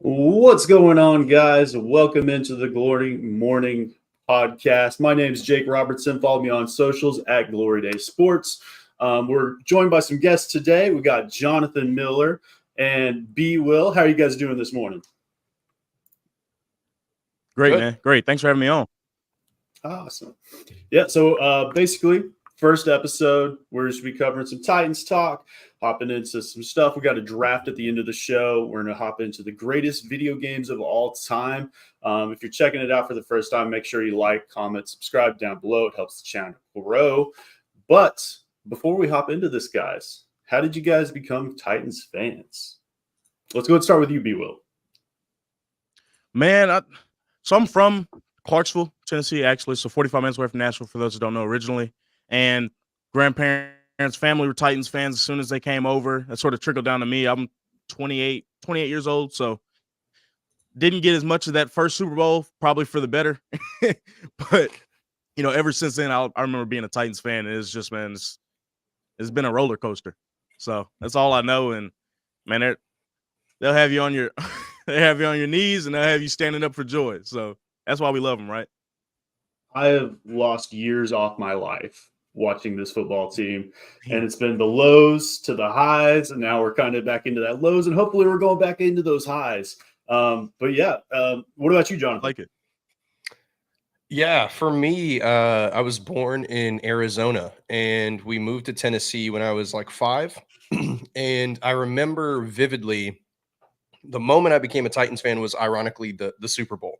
What's going on, guys? Welcome into the Glory Morning Podcast. My name is Jake Robertson. Follow me on socials at Glory Day Sports. We're joined by some guests today. We got Johnathon Miller and BWill. How are you guys doing this morning? Great, Good. man. Great. Thanks for having me on. Awesome. Yeah, so basically, first episode, we're just be covering some Titans talk, hopping into some stuff. We got a draft at the end of the show. We're going to hop into the greatest video games of all time. If you're checking it out for the first time, make sure you like, comment, subscribe down below. It helps the channel grow. But before we hop into this, guys, how did you guys become Titans fans? Let's go and start with you, BWill. Man, so I'm from Clarksville, Tennessee, actually. So 45 minutes away from Nashville, for those who don't know originally. And grandparents, family were Titans fans as soon as they came over. That sort of trickled down to me. I'm 28 years old, so didn't get as much of that first Super Bowl, probably for the better. But, ever since then, I remember being a Titans fan. It's just, man, it's been a roller coaster. So that's all I know. And, man, they'll have you on your they have you on your knees, and they'll have you standing up for joy. So that's why we love them, right? I have lost years off my life watching this football team, and it's been the lows to the highs, and now we're kind of back into that lows, and hopefully we're going back into those highs. But yeah, what about you, John? I like it. Yeah, for me, I was born in Arizona, and we moved to Tennessee when I was like 5. And I remember vividly the moment I became a Titans fan was ironically the Super Bowl.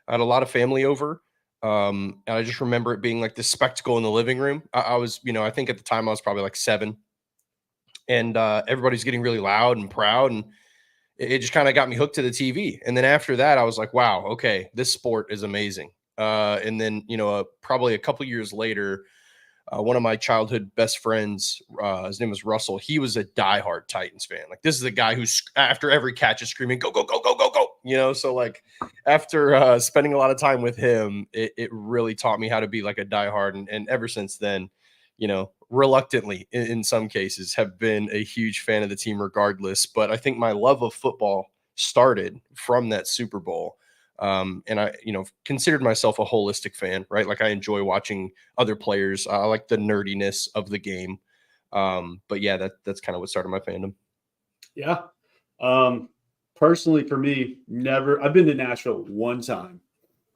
I had a lot of family over. And I just remember it being like this spectacle in the living room. I was, I think at the time I was probably like 7, and everybody's getting really loud and proud, and it just kind of got me hooked to the TV. And then after that, I was like, wow, okay, this sport is amazing. And then, probably a couple years later, one of my childhood best friends, his name was Russell. He was a diehard Titans fan. Like, this is a guy who's after every catch is screaming, go, go, go, go, go, go. So like after spending a lot of time with him, it really taught me how to be like a diehard. And ever since then, reluctantly in some cases have been a huge fan of the team regardless. But I think my love of football started from that Super Bowl. And I, considered myself a holistic fan, right? Like I enjoy watching other players. I like the nerdiness of the game. But yeah, that's kind of what started my fandom. Yeah. Personally, for me, never. I've been to Nashville one time.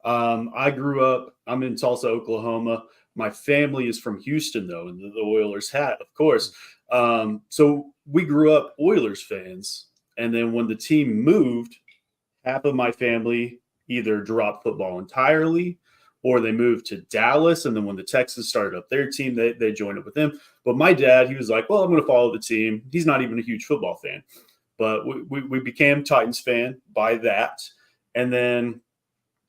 I grew up. I'm in Tulsa, Oklahoma. My family is from Houston, though, and the Oilers hat, of course. So we grew up Oilers fans, and then when the team moved, half of my family either dropped football entirely or they moved to Dallas. And then when the Texans started up their team, they joined up with them. But my dad, he was like, well, I'm going to follow the team. He's not even a huge football fan. But we became Titans fan by that. And then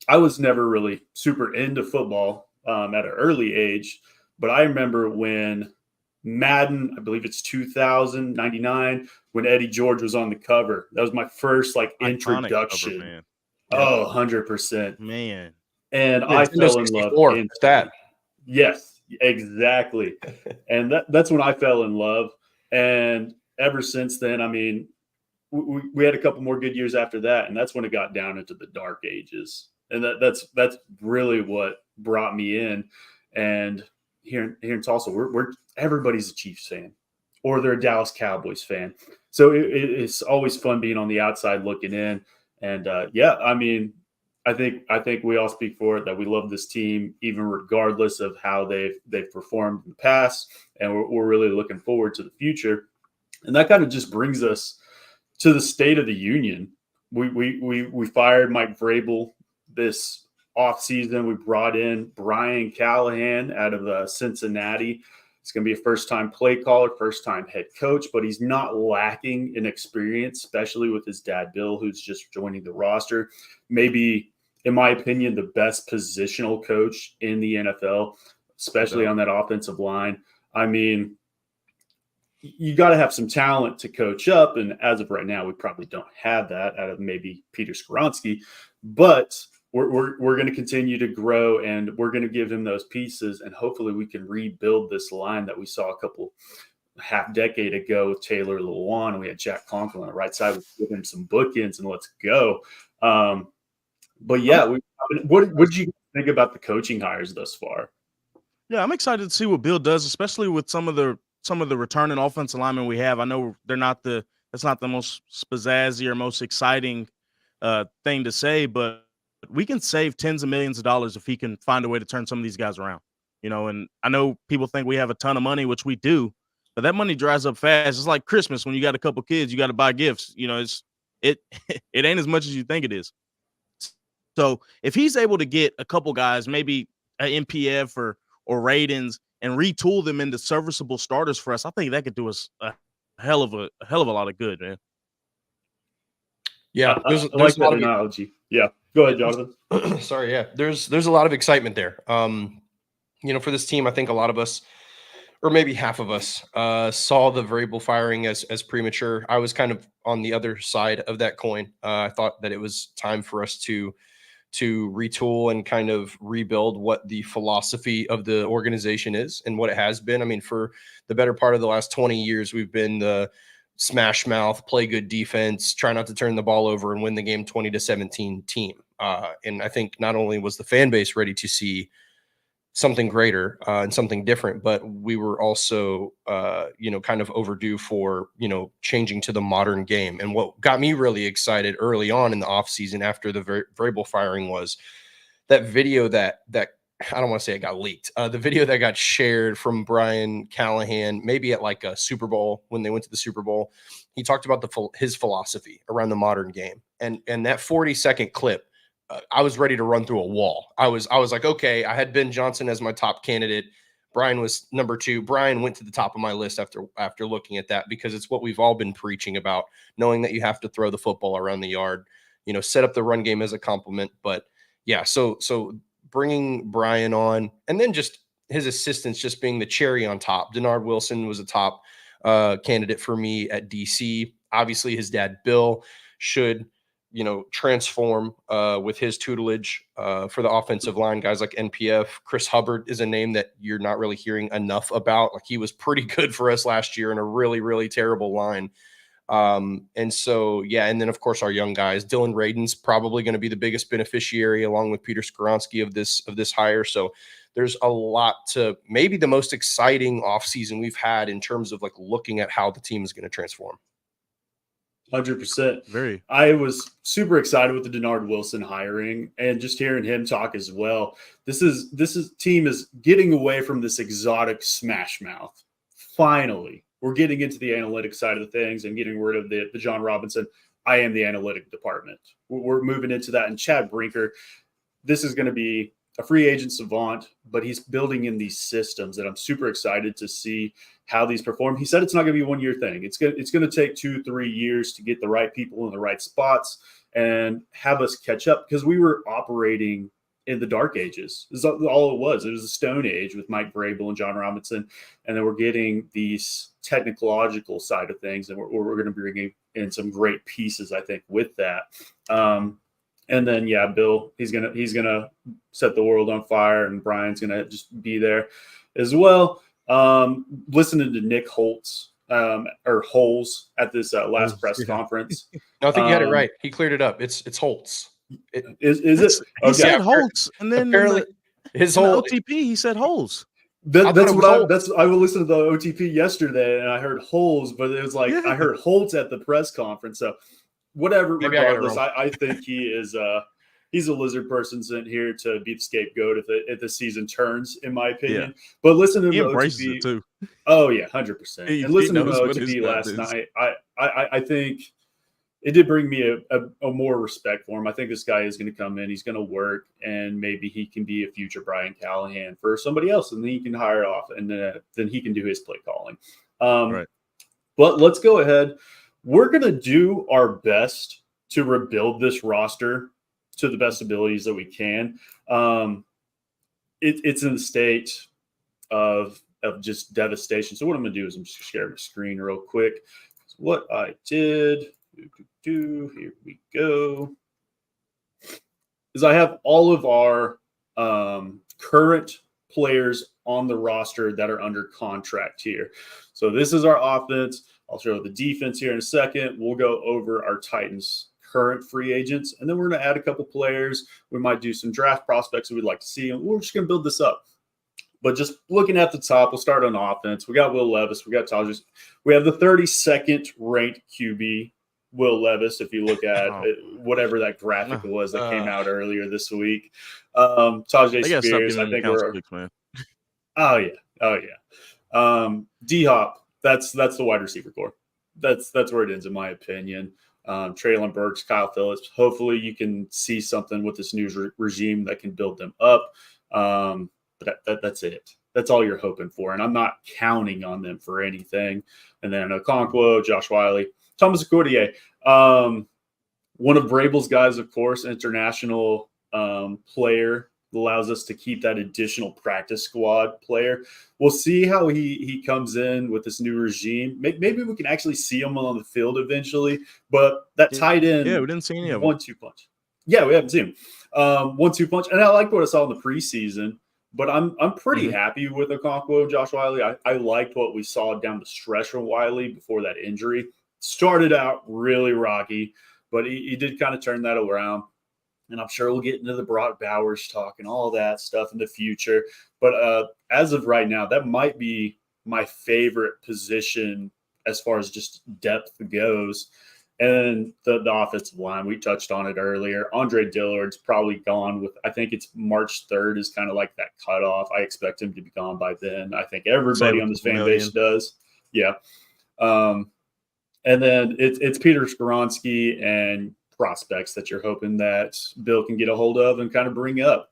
I was never really super into football at an early age. But I remember when Madden, I believe it's 2099, when Eddie George was on the cover. That was my first introduction. Cover, man. Oh, 100%. Man. And I fell in love. That. Yes, exactly. And that's when I fell in love. And ever since then, I mean, we had a couple more good years after that. And that's when it got down into the dark ages. And that's really what brought me in. And here in Tulsa, we're everybody's a Chiefs fan or they're a Dallas Cowboys fan. So it's always fun being on the outside looking in. And yeah, I mean, I think we all speak for it that we love this team, even regardless of how they've performed in the past, and we're really looking forward to the future. And that kind of just brings us to the State of the Union. We fired Mike Vrabel this offseason. We brought in Brian Callahan out of Cincinnati. It's going to be a first-time play caller, first-time head coach, but he's not lacking in experience, especially with his dad, Bill, who's just joining the roster. Maybe, in my opinion, the best positional coach in the NFL, especially on that offensive line. I mean, you got to have some talent to coach up, and as of right now, we probably don't have that out of maybe Peter Skoronski, but we're going to continue to grow, and we're going to give him those pieces, and hopefully we can rebuild this line that we saw a couple half decade ago with Taylor Lewan, and we had Jack Conklin on the right side. We give him some bookends and let's go. But yeah, what did you think about the coaching hires thus far? Yeah, I'm excited to see what Bill does, especially with some of the returning offensive linemen we have. I know that's not the most spazazzy or most exciting thing to say, but we can save tens of millions of dollars if he can find a way to turn some of these guys around. And I know people think we have a ton of money, which we do, but that money dries up fast. It's like Christmas when you got a couple kids, you got to buy gifts. It it ain't as much as you think it is. So if he's able to get a couple guys, maybe an MPF or Raidens, and retool them into serviceable starters for us, I think that could do us a hell of a lot of good, man. Yeah, I like that analogy. Yeah, go ahead, Jonathan. Sorry, yeah. There's a lot of excitement there. For this team, I think a lot of us, or maybe half of us, saw the variable firing as premature. I was kind of on the other side of that coin. I thought that it was time for us to retool and kind of rebuild what the philosophy of the organization is and what it has been. I mean, for the better part of the last 20 years, we've been the smash mouth, play good defense, try not to turn the ball over and win the game 20-17 team. And I think not only was the fan base ready to see something greater and something different, but we were also, kind of overdue for, changing to the modern game. And what got me really excited early on in the offseason after the variable firing was that video that I don't want to say it got leaked. The video that got shared from Brian Callahan, maybe at like a Super Bowl when they went to the Super Bowl, he talked about his philosophy around the modern game. And that 40-second clip, I was ready to run through a wall. I was like, okay, I had Ben Johnson as my top candidate. Brian was number 2. Brian went to the top of my list after looking at that, because it's what we've all been preaching about, knowing that you have to throw the football around the yard, set up the run game as a complement. But yeah, so bringing Brian on, and then just his assistants just being the cherry on top. Denard Wilson was a top candidate for me at DC. Obviously, his dad, Bill, should transform with his tutelage for the offensive line. Guys like NPF, Chris Hubbard is a name that you're not really hearing enough about. Like, he was pretty good for us last year in a really, really terrible line. And so, yeah. And then of course our young guys, Dylan Radin's probably going to be the biggest beneficiary along with Peter Skoronsky of this hire. So there's a lot to, maybe the most exciting offseason we've had in terms of like looking at how the team is going to transform. 100%. Very. I was super excited with the Denard Wilson hiring and just hearing him talk as well. This team is getting away from this exotic smash mouth. Finally, we're getting into the analytic side of the things and getting rid of the John Robinson, I am the analytic department. We're moving into that. And Chad Brinker, this is going to be a free agent savant, but he's building in these systems that I'm super excited to see how these perform. He said it's not going to be a one-year thing. It's going to take 2-3 years to get the right people in the right spots and have us catch up, because we were operating in the dark ages. This is all it was. It was a stone age with Mike Vrabel and John Robinson. And then we're getting these technological side of things, and we're going to be bringing in some great pieces, I think, with that. And then, yeah, Bill, he's gonna set the world on fire, and Brian's gonna just be there as well. Listening to Nick Holtz or Holes at this last press conference. No, I think you had it right. He cleared it up. It's Holtz. Is it? He said Holtz, and then apparently his whole OTP he said Holes. I will listen to the OTP yesterday, and I heard Holes, but it was like I heard Holtz at the press conference. So whatever, maybe regardless, I think he is he's a lizard person sent here to be the scapegoat if the season turns, in my opinion. Yeah. But listen to he the embraces OTP it too. Oh yeah, 100%. And listen to the OTP last night. I think it did bring me a more respect for him. I think this guy is going to come in, he's going to work, and maybe he can be a future Brian Callahan for somebody else, and then he can hire off, and then he can do his play calling. Right. But let's go ahead. We're going to do our best to rebuild this roster to the best abilities that we can. It's in the state of just devastation. So what I'm going to do is I'm just sharing the screen real quick. What I did, here we go, is I have all of our current players on the roster that are under contract here. So this is our offense. I'll show the defense here in a second. We'll go over our Titans current free agents, and then we're going to add a couple players. We might do some draft prospects that we'd like to see, and we're just going to build this up. But just looking at the top, we'll start on offense. We got Will Levis. We got Tajus. We have the 32nd ranked QB, Will Levis, if you look at whatever that graphic was that came out earlier this week. Tajay Spears, I think we're – man. Oh, yeah. D-Hop, that's the wide receiver core. That's where it ends, in my opinion. Traylon Burks, Kyle Phillips. Hopefully you can see something with this new regime that can build them up. But that's it. That's all you're hoping for. And I'm not counting on them for anything. And then Okonkwo, Josh Wiley, Thomas Akoudie. One of Vrabel's guys, of course, international player, allows us to keep that additional practice squad player. We'll see how he comes in with this new regime. Maybe we can actually see him on the field eventually. But that tight end, we didn't see any of him. 1-2 punch. Yeah, we haven't seen him. 1-2 punch, and I liked what I saw in the preseason. But I'm pretty happy with Okonkwo and Josh Wiley. I liked what we saw down the stretch from Wiley before that injury. Started out really rocky, but he did kind of turn that around. And I'm sure we'll get into the Brock Bowers talk and all that stuff in the future. But as of right now, that might be my favorite position as far as just depth goes. And the offensive line, we touched on it earlier. Andre Dillard's probably gone with, I think it's March 3rd is kind of like that cutoff. I expect him to be gone by then. I think everybody on this fan base does. Yeah. And then it's Peter Skoronski and prospects that you're hoping that Bill can get a hold of and kind of bring up.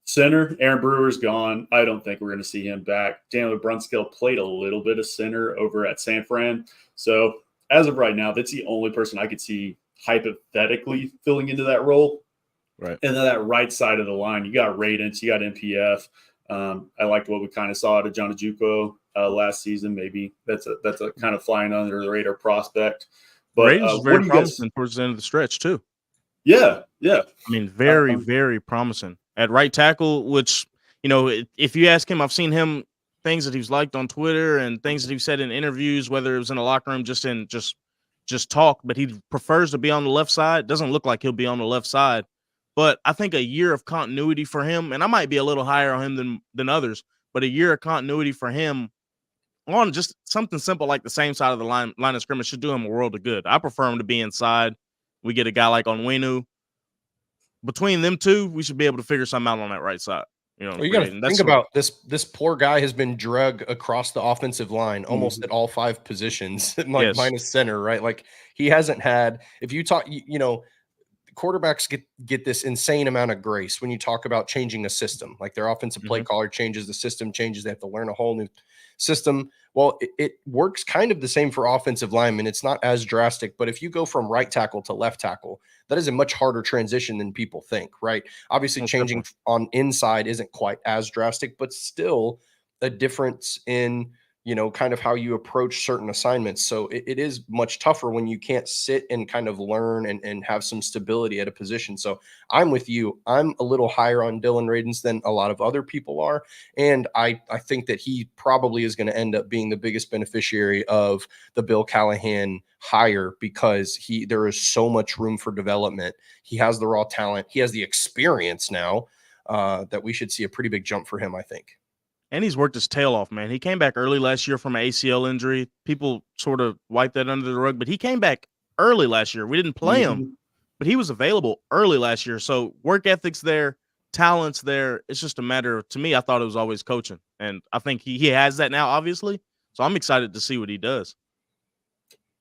Center, Aaron Brewer's gone. I don't think we're going to see him back. Daniel Brunskill played a little bit of center over at San Fran. So as of right now, that's the only person I could see hypothetically filling into that role. Right. And then that right side of the line, you got Radence, you got MPF. I liked what we kind of saw out of John Ajuko last season. Maybe that's a kind of flying under the radar prospect. But Radence was very promising towards the end of the stretch too. Yeah. I mean, very, very promising at right tackle. Which, if you ask him, I've seen him. Things that he's liked on Twitter and things that he's said in interviews, whether it was in the locker room, just talk, but he prefers to be on the left side. Doesn't look like he'll be on the left side, but I think a year of continuity for him, and I might be a little higher on him than others, but a year of continuity for him on just something simple like the same side of the line of scrimmage should do him a world of good. I prefer him to be inside. We get a guy like Onwenu. Between them two, we should be able to figure something out on that right side. Well, you got to think about this poor guy has been drug across the offensive line almost at all 5 positions, minus center, right? Like he hasn't had, if you talk, quarterbacks get this insane amount of grace when you talk about changing a system. Like their offensive play caller changes, the system changes, they have to learn a whole new system. Well, it works kind of the same for offensive linemen. It's not as drastic, but if you go from right tackle to left tackle, that is a much harder transition than people think, right? Obviously, changing on inside isn't quite as drastic, but still a difference in, kind of how you approach certain assignments. So it is much tougher when you can't sit and kind of learn and have some stability at a position. So I'm with you. I'm a little higher on Dylan Radens than a lot of other people are. And I think that he probably is going to end up being the biggest beneficiary of the Bill Callahan hire because there is so much room for development. He has the raw talent. He has the experience now that we should see a pretty big jump for him, I think. And he's worked his tail off, man. He came back early last year from an ACL injury. People sort of wiped that under the rug, but he came back early last year. We didn't play him, but he was available early last year. So work ethic's there, talent's there. It's just a matter of, to me, I thought it was always coaching. And I think he has that now, obviously. So I'm excited to see what he does.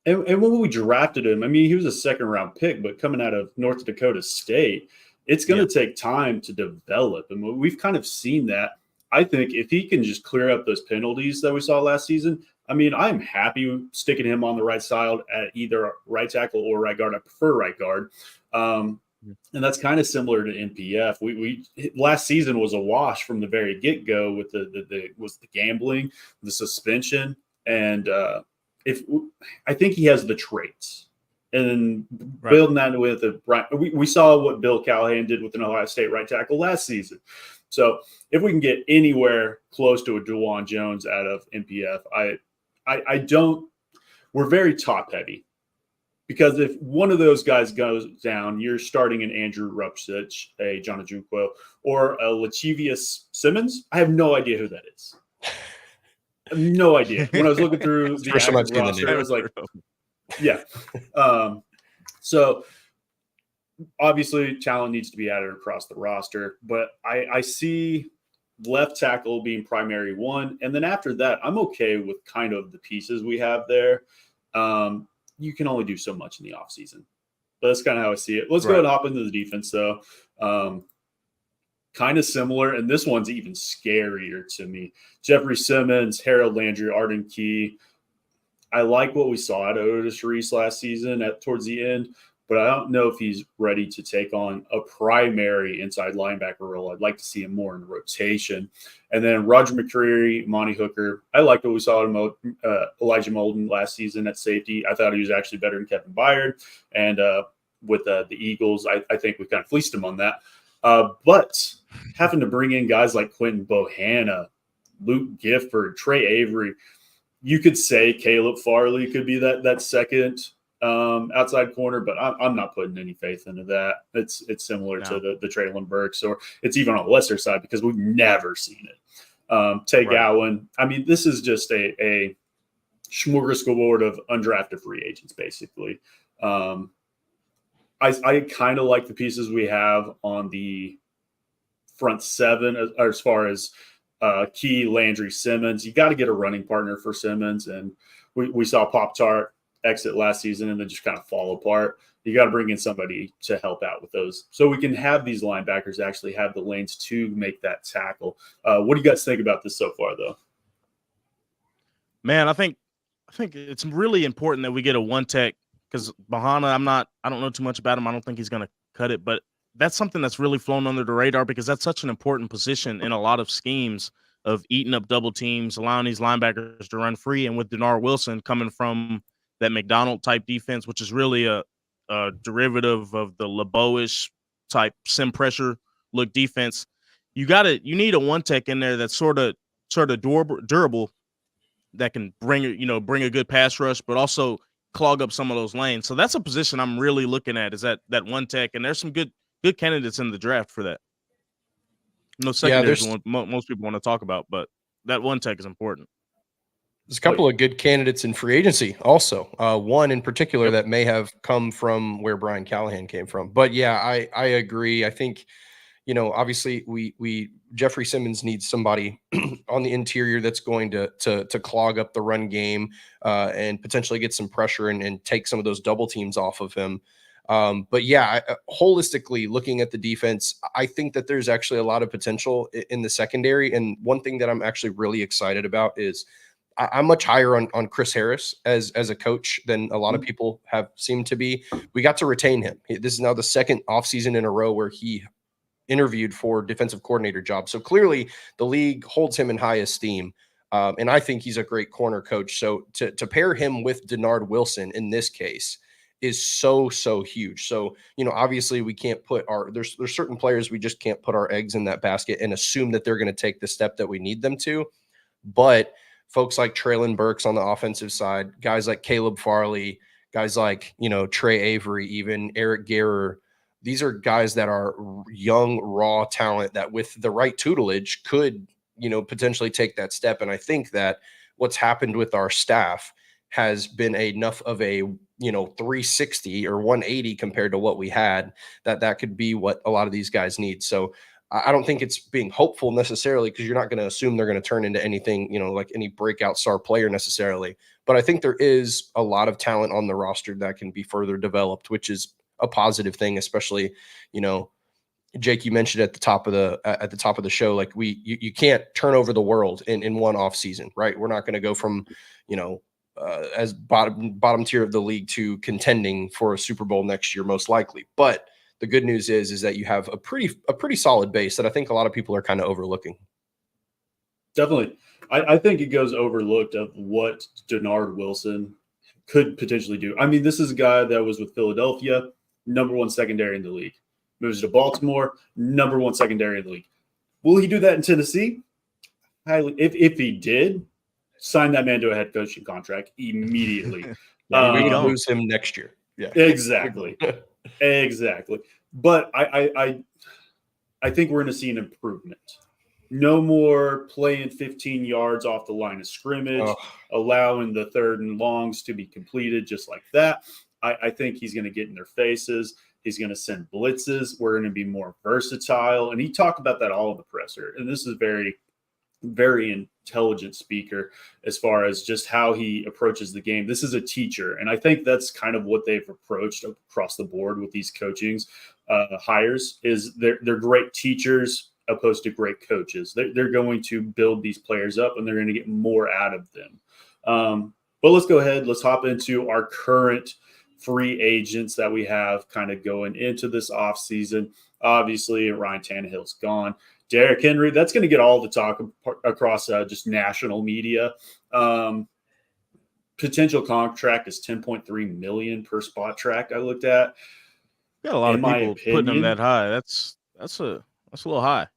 And when we drafted him, I mean, he was a 2nd-round pick, but coming out of North Dakota State, it's going to take time to develop. And we've kind of seen that. I think if he can just clear up those penalties that we saw last season, I mean, I'm happy sticking him on the right side at either right tackle or right guard. I prefer right guard. And that's kind of similar to NPF. We last season was a wash from the very get-go with the gambling, the suspension, and I think he has the traits. And building that with we saw what Bill Callahan did with an Ohio State right tackle last season. So if we can get anywhere close to a DeJuan Jones out of MPF, I don't. We're very top heavy. Because if one of those guys goes down, you're starting an Andrew Rupchich, a Jonathan Juquo, or a Lachivius Simmons. I have no idea who that is. No idea. When I was looking through the First time I've active seen the roster, name. I was like, yeah. So obviously, talent needs to be added across the roster, but I see left tackle being primary one. And then after that, I'm okay with kind of the pieces we have there. You can only do so much in the offseason. But that's kind of how I see it. Let's go and hop into the defense, though. Kind of similar, and this one's even scarier to me. Jeffrey Simmons, Harold Landry, Arden Key. I like what we saw at Otis Reese last season towards the end, but I don't know if he's ready to take on a primary inside linebacker role. I'd like to see him more in rotation. And then Roger McCreary, Monty Hooker. I liked what we saw in Elijah Molden last season at safety. I thought he was actually better than Kevin Byard. And with the Eagles, I think we kind of fleeced him on that. But having to bring in guys like Quentin Bohanna, Luke Gifford, Trey Avery, you could say Caleb Farley could be that second outside corner, but I'm not putting any faith into that. It's similar to the Traylon Burks, or it's even on the lesser side because we've never seen it. Tay Gowan. I mean, this is just a smorgasbord of undrafted free agents, basically. I kind of like the pieces we have on the front seven as far as Key, Landry, Simmons. You got to get a running partner for Simmons, and we saw Pop-Tart exit last season and then just kind of fall apart. You got to bring in somebody to help out with those so we can have these linebackers actually have the lanes to make that tackle. What do you guys think about this so far, though? Man, I think it's really important that we get a one tech, because Bohanna, I don't know too much about him. I don't think he's going to cut it, but that's something that's really flown under the radar because that's such an important position in a lot of schemes of eating up double teams, allowing these linebackers to run free. And with Denard Wilson coming from that McDonald type defense, which is really a derivative of the LeBeau-ish type sim pressure look defense, you need a one tech in there that's sort of durable, that can bring a good pass rush, but also clog up some of those lanes. So that's a position I'm really looking at, is that one tech, and there's some good candidates in the draft for that. Secondary is what most people want to talk about, but that one tech is important. There's a couple of good candidates in free agency also. One in particular that may have come from where Brian Callahan came from. But yeah, I agree. I think, obviously we Jeffrey Simmons needs somebody on the interior that's going to clog up the run game and potentially get some pressure and take some of those double teams off of him. But yeah, holistically looking at the defense, I think that there's actually a lot of potential in the secondary. And one thing that I'm actually really excited about is I'm much higher on Chris Harris as a coach than a lot of people have seemed to be. We got to retain him. This is now the second offseason in a row where he interviewed for defensive coordinator job. So clearly the league holds him in high esteem. And I think he's a great corner coach. So to pair him with Denard Wilson in this case is so huge. So, obviously we can't put there's certain players we just can't put our eggs in that basket and assume that they're going to take the step that we need them to. But folks like Traylon Burks on the offensive side, guys like Caleb Farley, guys like, Trey Avery, even Eric Garrer, these are guys that are young, raw talent that with the right tutelage could, potentially take that step. And I think that what's happened with our staff has been enough of a, 360 or 180 compared to what we had, that could be what a lot of these guys need. So I don't think it's being hopeful necessarily, because you're not going to assume they're going to turn into anything, like any breakout star player necessarily. But I think there is a lot of talent on the roster that can be further developed, which is a positive thing, especially, Jake, you mentioned at the top of the show, like you can't turn over the world in one off season, right? We're not going to go from, as bottom tier of the league to contending for a Super Bowl next year, most likely. But the good news is that you have a pretty solid base that I think a lot of people are kind of overlooking. Definitely. I think it goes overlooked of what Denard Wilson could potentially do. I mean, this is a guy that was with Philadelphia, number one secondary in the league. Moves to Baltimore, number one secondary in the league. Will he do that in Tennessee? Highly. If he did, sign that man to a head coaching contract immediately. Yeah, we would gone. lose him next year. Yeah, Exactly. Exactly. But I think we're going to see an improvement. No more playing 15 yards off the line of scrimmage, allowing the 3rd and longs to be completed just like that. I think he's going to get in their faces. He's going to send blitzes. We're going to be more versatile. And he talked about that all in the presser. And this is very, very intelligent speaker as far as just how he approaches the game. This is a teacher. And I think that's kind of what they've approached across the board with these coachings hires is they're great teachers opposed to great coaches. They're going to build these players up and they're going to get more out of them. But let's go ahead. Let's hop into our current free agents that we have kind of going into this offseason. Obviously, Ryan Tannehill's gone. Derrick Henry, that's going to get all the talk across just national media. Potential contract is $10.3 million per spot track I looked at. Got a lot of people putting him that high. That's a little high.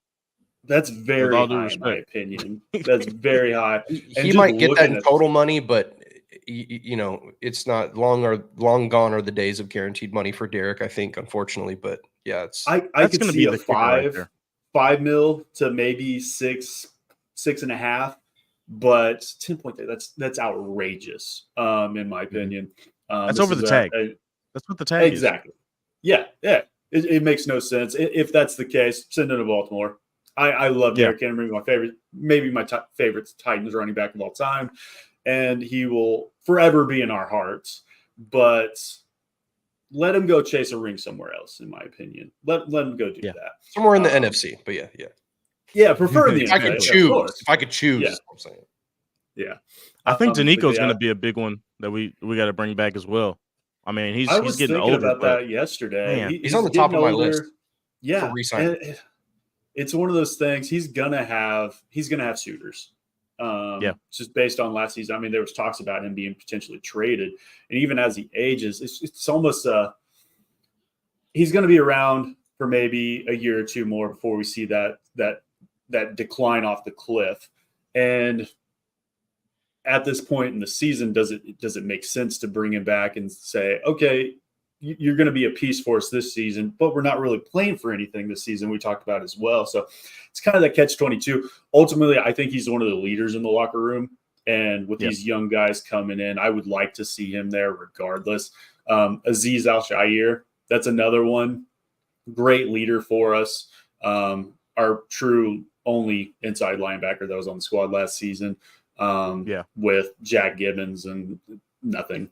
That's very high in my opinion. That's very high. He might get that in total money, but you know, it's not long gone are the days of guaranteed money for Derrick, I think, unfortunately. But yeah, I could see a $5 million to maybe 6.5, but 10.3, that's outrageous, in my opinion. That's over the tag. That's what the tag exactly. Is. Yeah. It makes no sense. If that's the case, send him to Baltimore. I love Derrick Henry, my favorite, maybe my favorite Titans running back of all time. And he will forever be in our hearts. But let him go chase a ring somewhere else, in my opinion. Let him go do that. Somewhere in the NFC. But yeah. Yeah, prefer the NFC. If I could choose, I'm saying. Yeah. I think Danico's going to be a big one that we got to bring back as well. I mean, he's getting older. About that yesterday. He's on the top of my list. Yeah. For re-signing. It's one of those things. He's gonna have suitors. Just based on last season. I mean, there was talks about him being potentially traded, and even as he ages, it's almost he's going to be around for maybe a year or two more before we see that decline off the cliff. And at this point in the season, does it make sense to bring him back and say, okay, you're going to be a piece for us this season, but we're not really playing for anything this season. We talked about as well. So it's kind of that catch-22. Ultimately, I think he's one of the leaders in the locker room. And with these young guys coming in, I would like to see him there regardless. Azeez Al-Shaair, that's another one. Great leader for us. Our true only inside linebacker that was on the squad last season with Jack Gibbons and nothing.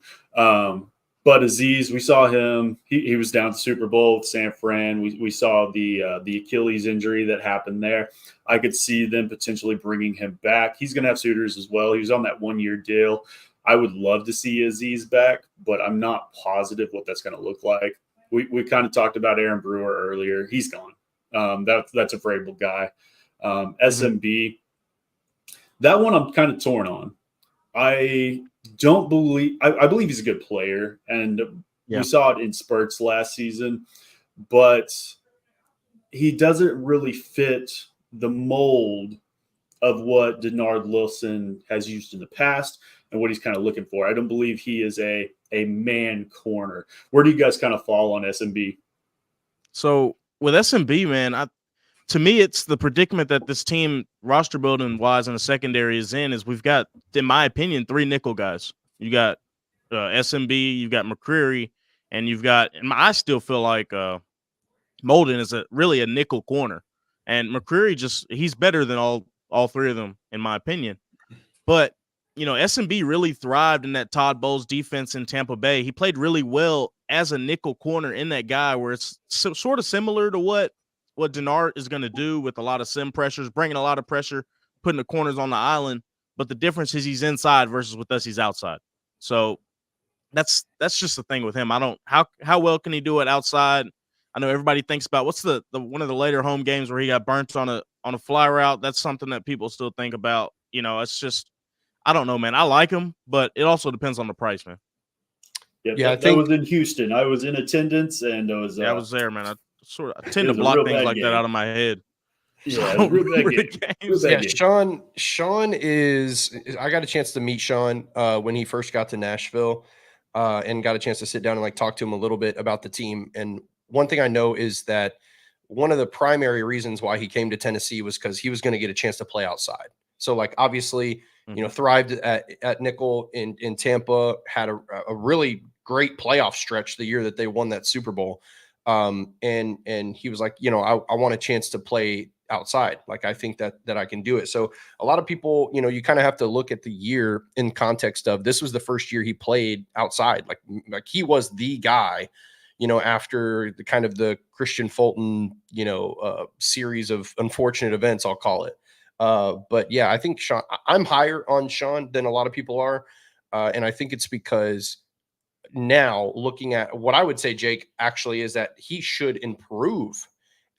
But Azeez, we saw him. He was down at the Super Bowl with San Fran. We saw the Achilles injury that happened there. I could see them potentially bringing him back. He's going to have suitors as well. He was on that 1-year deal. I would love to see Azeez back, but I'm not positive what that's going to look like. We kind of talked about Aaron Brewer earlier. He's gone. That's a variable guy. SMB, that one I'm kind of torn on. I believe he's a good player, and we saw it in spurts last season, but he doesn't really fit the mold of what Denard Wilson has used in the past and what he's kind of looking for. I don't believe he is a man corner. Where do you guys kind of fall on SMB? So with SMB, man, to me, it's the predicament that this team roster building wise in the secondary is in is we've got, in my opinion, 3 nickel guys. You got SMB, you've got McCreary, and you've got, and I still feel like Molden is really a nickel corner. And McCreary he's better than all 3 of them, in my opinion. But, you know, SMB really thrived in that Todd Bowles defense in Tampa Bay. He played really well as a nickel corner in that guy where it's sort of similar to what Denard is going to do with a lot of sim pressures, bringing a lot of pressure, putting the corners on the island. But the difference is he's inside versus with us, he's outside. So that's just the thing with him. How well can he do it outside? I know everybody thinks about what's the one of the later home games where he got burnt on a fly route. That's something that people still think about. You know, it's just, I don't know, man. I like him, but it also depends on the price, man. Yeah, that was in Houston. I was in attendance, and I was there, man. I tend to block things like that out of my head. Yeah, don't real bad remember the game. games. Real Yeah, bad game. Sean is. I got a chance to meet Sean when he first got to Nashville, and got a chance to sit down and like talk to him a little bit about the team. And one thing I know is that one of the primary reasons why he came to Tennessee was because he was going to get a chance to play outside. So like obviously, thrived at nickel in Tampa, had a really great playoff stretch the year that they won that Super Bowl. And he was like, I want a chance to play outside. Like, I think that I can do it. So a lot of people, you kind of have to look at the year in context of this was the first year he played outside. Like he was the guy, after the kind of the Christian Fulton, series of unfortunate events, I'll call it. But yeah, I think I'm higher on Sean than a lot of people are. And I think it's because now looking at what I would say, Jake, actually is that he should improve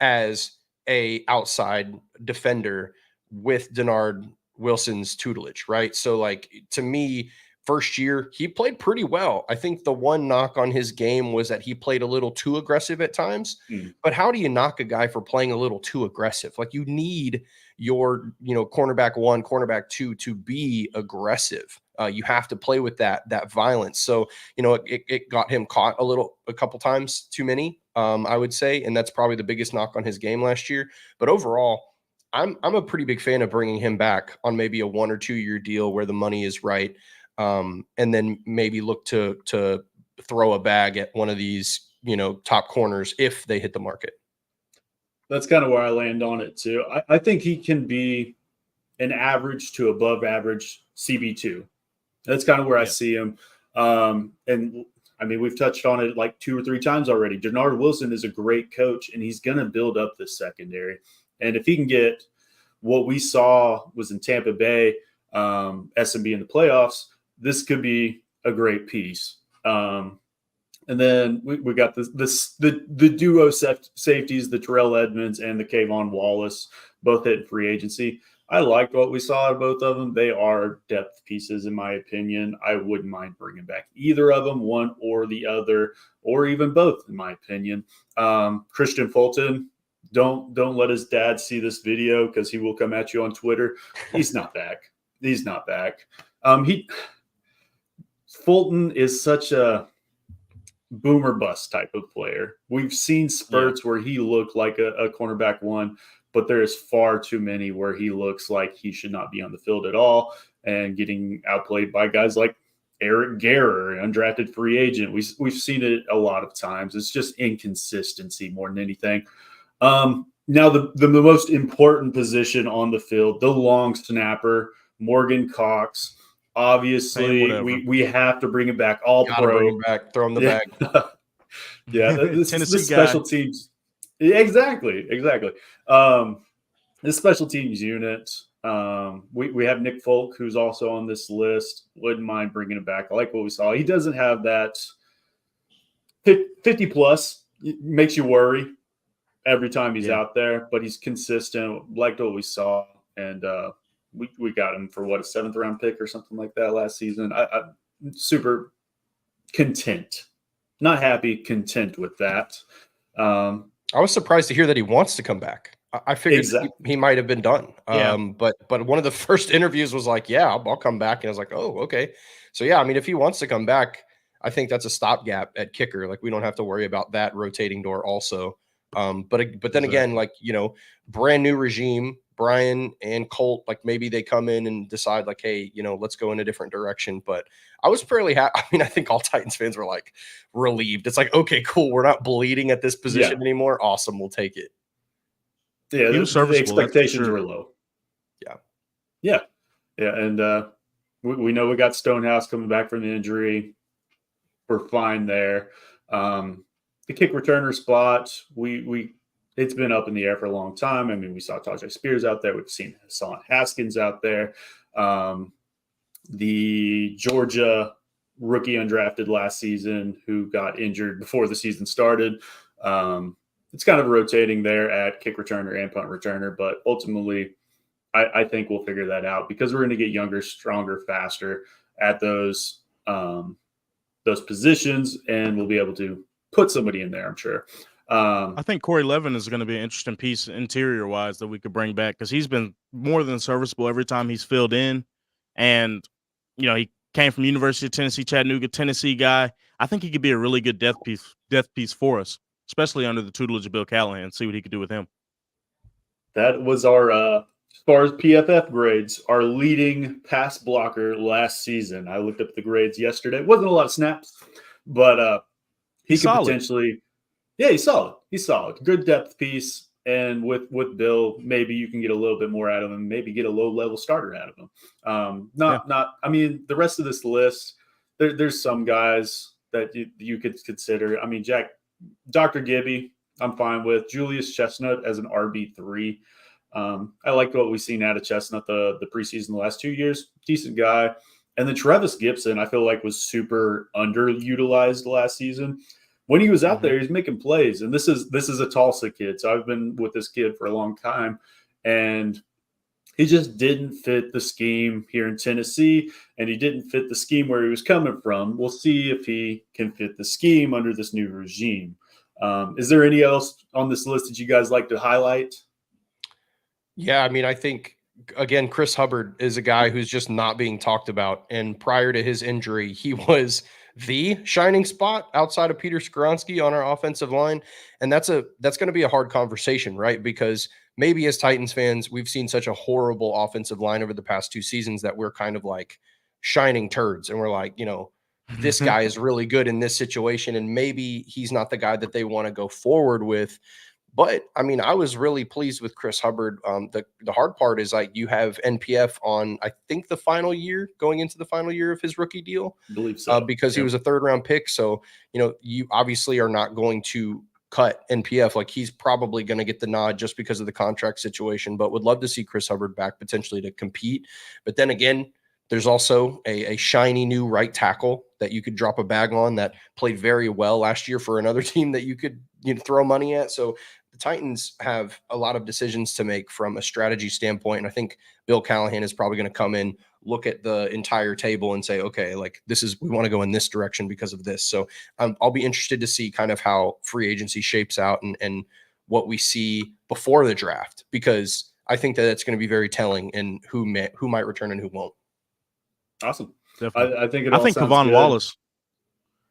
as a outside defender with Denard Wilson's tutelage, right? So like to me, first year, he played pretty well. I think the one knock on his game was that he played a little too aggressive at times. But how do you knock a guy for playing a little too aggressive? Like you need your, cornerback 1, cornerback 2 to be aggressive. You have to play with that violence. So, it got him caught a couple times too many, I would say. And that's probably the biggest knock on his game last year. But overall, I'm a pretty big fan of bringing him back on maybe a 1 or 2 year deal where the money is right. And then maybe look to throw a bag at one of these, top corners if they hit the market. That's kind of where I land on it too. I think he can be an average to above average CB2. That's kind of where I see him. And I mean, we've touched on it like 2 or 3 times already. Denard Wilson is a great coach, and he's going to build up this secondary. And if he can get what we saw was in Tampa Bay, SMB in the playoffs, this could be a great piece. And then we got the duo safeties, the Terrell Edmonds and the Kayvon Wallace, both hit free agency. I liked what we saw out of both of them. They are depth pieces, in my opinion. I wouldn't mind bringing back either of them, one or the other, or even both, in my opinion. Christian Fulton, don't let his dad see this video because he will come at you on Twitter. He's not back. He's not back. Fulton is such a boomer bust type of player. We've seen spurts where he looked like a cornerback 1, but there is far too many where he looks like he should not be on the field at all and getting outplayed by guys like Eric Garrer, undrafted free agent. We've seen it a lot of times. It's just inconsistency more than anything. Now the most important position on the field, the long snapper, Morgan Cox. Obviously, we have to bring him back. All Gotta pro. bring him back. Throw him the bag. Yeah, this Tennessee special guy. teams. Exactly. This special teams unit. We have Nick Folk, who's also on this list. Wouldn't mind bringing him back. I like what we saw. He doesn't have that 50 plus. It makes you worry every time he's out there, but he's consistent. Liked what we saw, and we got him for what, a 7th round pick or something like that last season. I'm super content, not happy, content with that. I was surprised to hear that he wants to come back. I figured he might have been done. But one of the first interviews was like, yeah, I'll come back. And I was like, oh, okay. So yeah, I mean, if he wants to come back, I think that's a stopgap at kicker. Like we don't have to worry about that rotating door also. But then again, like, brand new regime, Brian and Colt, like maybe they come in and decide like, hey, let's go in a different direction. But I was fairly happy. I mean, I think all Titans fans were like relieved. It's like, okay, cool. We're not bleeding at this position anymore. Awesome. We'll take it. Yeah. The expectations were low. Yeah. And we know we got Stonehouse coming back from the injury. We're fine there. The kick returner spot, it's been up in the air for a long time. I mean, we saw Tajay Spears out there. We've seen Hassan Haskins out there. The Georgia rookie undrafted last season who got injured before the season started. It's kind of rotating there at kick returner and punt returner, but ultimately I think we'll figure that out because we're going to get younger, stronger, faster at those positions, and we'll be able to put somebody in there, I'm sure. I think Corey Levin is going to be an interesting piece interior wise that we could bring back because he's been more than serviceable every time he's filled in. And, he came from University of Tennessee, Chattanooga, Tennessee guy. I think he could be a really good depth piece for us, especially under the tutelage of Bill Callahan. See what he could do with him. That was our, as far as PFF grades, our leading pass blocker last season. I looked up the grades yesterday. It wasn't a lot of snaps, but he could potentially. Yeah, he's solid. He's solid. Good depth piece. And with Bill, maybe you can get a little bit more out of him, maybe get a low-level starter out of him. I mean, the rest of this list, there's some guys that you could consider. I mean, Dr. Gibby, I'm fine with. Julius Chestnut as an RB3. I liked what we've seen out of Chestnut the preseason the last 2 years. Decent guy. And then Travis Gibson, I feel like was super underutilized last season. When he was out there, he's making plays. And this is a Tulsa kid. So I've been with this kid for a long time. And he just didn't fit the scheme here in Tennessee. And he didn't fit the scheme where he was coming from. We'll see if he can fit the scheme under this new regime. Is there any else on this list that you guys like to highlight? Yeah, I mean, I think, again, Chris Hubbard is a guy who's just not being talked about. And prior to his injury, he was the shining spot outside of Peter Skoronski on our offensive line. And that's going to be a hard conversation, right? Because maybe as Titans fans, we've seen such a horrible offensive line over the past 2 seasons that we're kind of like shining turds. And we're like, this guy is really good in this situation. And maybe he's not the guy that they want to go forward with. But I mean, I was really pleased with Chris Hubbard. The hard part is like you have NPF on, I think, going into the final year of his rookie deal. I believe so. Because he was a 3rd-round pick. So, you obviously are not going to cut NPF. Like he's probably going to get the nod just because of the contract situation, but would love to see Chris Hubbard back potentially to compete. But then again, there's also a shiny new right tackle that you could drop a bag on that played very well last year for another team that you could throw money at. So the Titans have a lot of decisions to make from a strategy standpoint. And I think Bill Callahan is probably going to come in, look at the entire table and say, okay, like we want to go in this direction because of this. So I'll be interested to see kind of how free agency shapes out and what we see before the draft, because I think that it's going to be very telling in who might return and who won't. Awesome. Definitely. I think Kavon good. Wallace.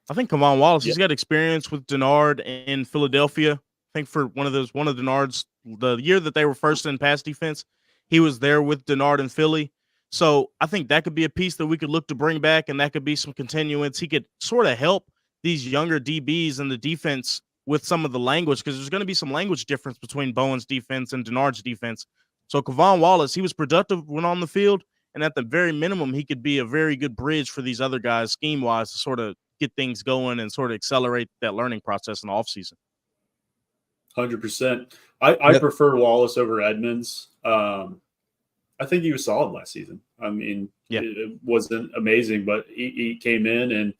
I think Kavon Wallace, Yeah. He's got experience with Denard in Philadelphia. I think for one of Denard's, the year that they were first in pass defense, he was there with Denard in Philly. So I think that could be a piece that we could look to bring back, and that could be some continuance. He could sort of help these younger DBs in the defense with some of the language, because there's going to be some language difference between Bowen's defense and Denard's defense. So Kavon Wallace, he was productive when on the field, and at the very minimum, he could be a very good bridge for these other guys scheme-wise to sort of get things going and sort of accelerate that learning process in the offseason. 100%. I prefer Wallace over Edmonds. I think he was solid last season. I mean, It wasn't amazing, but he came in and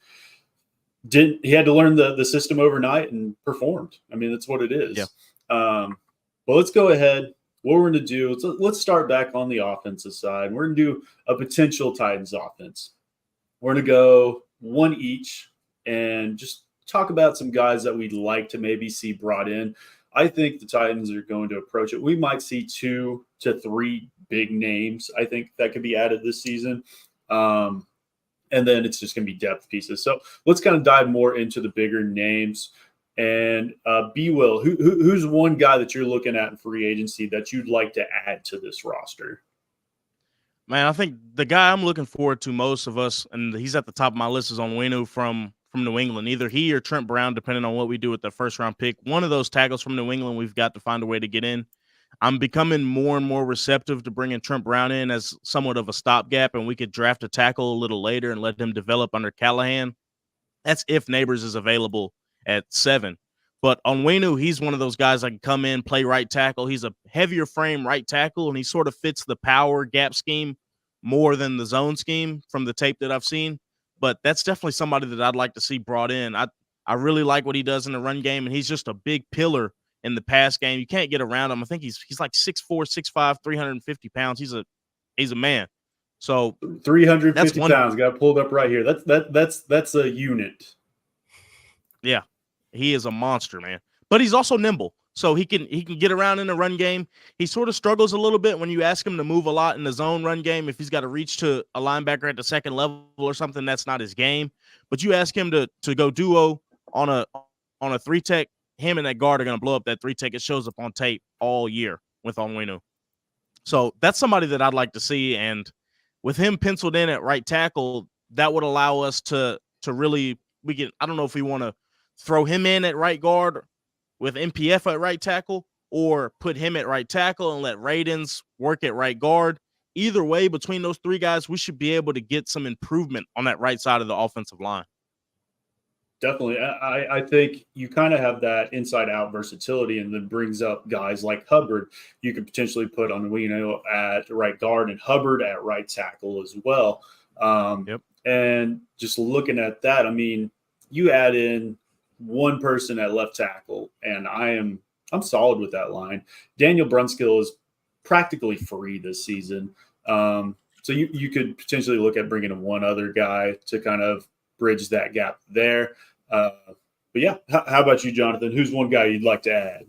he had to learn the system overnight and performed. I mean, that's what it is. Yeah. Well, let's go ahead. What we're going to do, let's start back on the offensive side. We're going to do a potential Titans offense. We're going to go one each and just talk about some guys that we'd like to maybe see brought in. I think the Titans are going to approach it. We might see 2 to 3 big names, I think, that could be added this season. And then it's just going to be depth pieces. So let's kind of dive more into the bigger names. And BWill, who's one guy that you're looking at in free agency that you'd like to add to this roster? Man, I think the guy I'm looking forward to most of us, and he's at the top of my list, is Onwenu from New England. Either he or Trent Brown, depending on what we do with the 1st-round pick. One of those tackles from New England, we've got to find a way to get in. I'm becoming more and more receptive to bringing Trent Brown in as somewhat of a stopgap, and we could draft a tackle a little later and let him develop under Callahan. That's if Neighbors is available at 7. But Onwenu, he's one of those guys that can come in, play right tackle. He's a heavier frame right tackle, and he sort of fits the power gap scheme more than the zone scheme from the tape that I've seen. But that's definitely somebody that I'd like to see brought in. I really like what he does in the run game, and he's just a big pillar in the pass game. You can't get around him. I think he's like 6'4", 6'5", 350 pounds. He's a man. So 350 pounds. Got it pulled up right here. That's a unit. Yeah, he is a monster, man. but he's also nimble. So he can get around in the run game. He sort of struggles a little bit when you ask him to move a lot in the zone run game. If he's got to reach to a linebacker at the second level or something, that's not his game. But you ask him to go duo on a three tech, him and that guard are going to blow up that three tech. It shows up on tape all year with Onwenu. So that's somebody that I'd like to see. And with him penciled in at right tackle, that would allow us to really, I don't know if we want to throw him in at right guard with MPF at right tackle, or put him at right tackle and let Radens work at right guard. Either way, between those three guys, we should be able to get some improvement on that right side of the offensive line. Definitely. I think you kind of have that inside-out versatility, and then brings up guys like Hubbard. You could potentially put Onwenu at right guard and Hubbard at right tackle as well. Yep. And just looking at that, I mean, you add in one person at left tackle, and I'm solid with that line. Daniel Brunskill is practically free this season. So you could potentially look at bringing in one other guy to kind of bridge that gap there. But yeah, how about you, Jonathan? Who's one guy you'd like to add?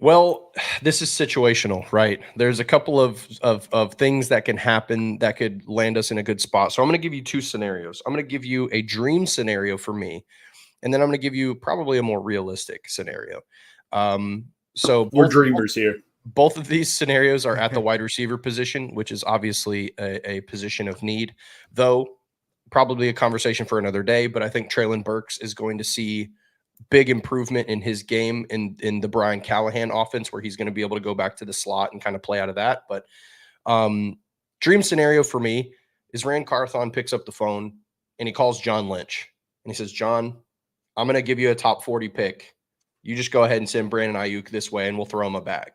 Well, this is situational, right? There's a couple of things that can happen that could land us in a good spot. So I'm going to give you two scenarios. I'm going to give you a dream scenario for me, and then I'm going to give you probably a more realistic scenario. So we're dreamers here. Both of these scenarios are at the wide receiver position, which is obviously a position of need, though probably a conversation for another day. But I think Treylon Burks is going to see big improvement in his game in the Brian Callahan offense, where he's going to be able to go back to the slot and kind of play out of that. But dream scenario for me is Ran Carthon picks up the phone and he calls John Lynch and he says, John, I'm going to give you a top 40 pick. You just go ahead and send Brandon Ayuk this way and we'll throw him a bag.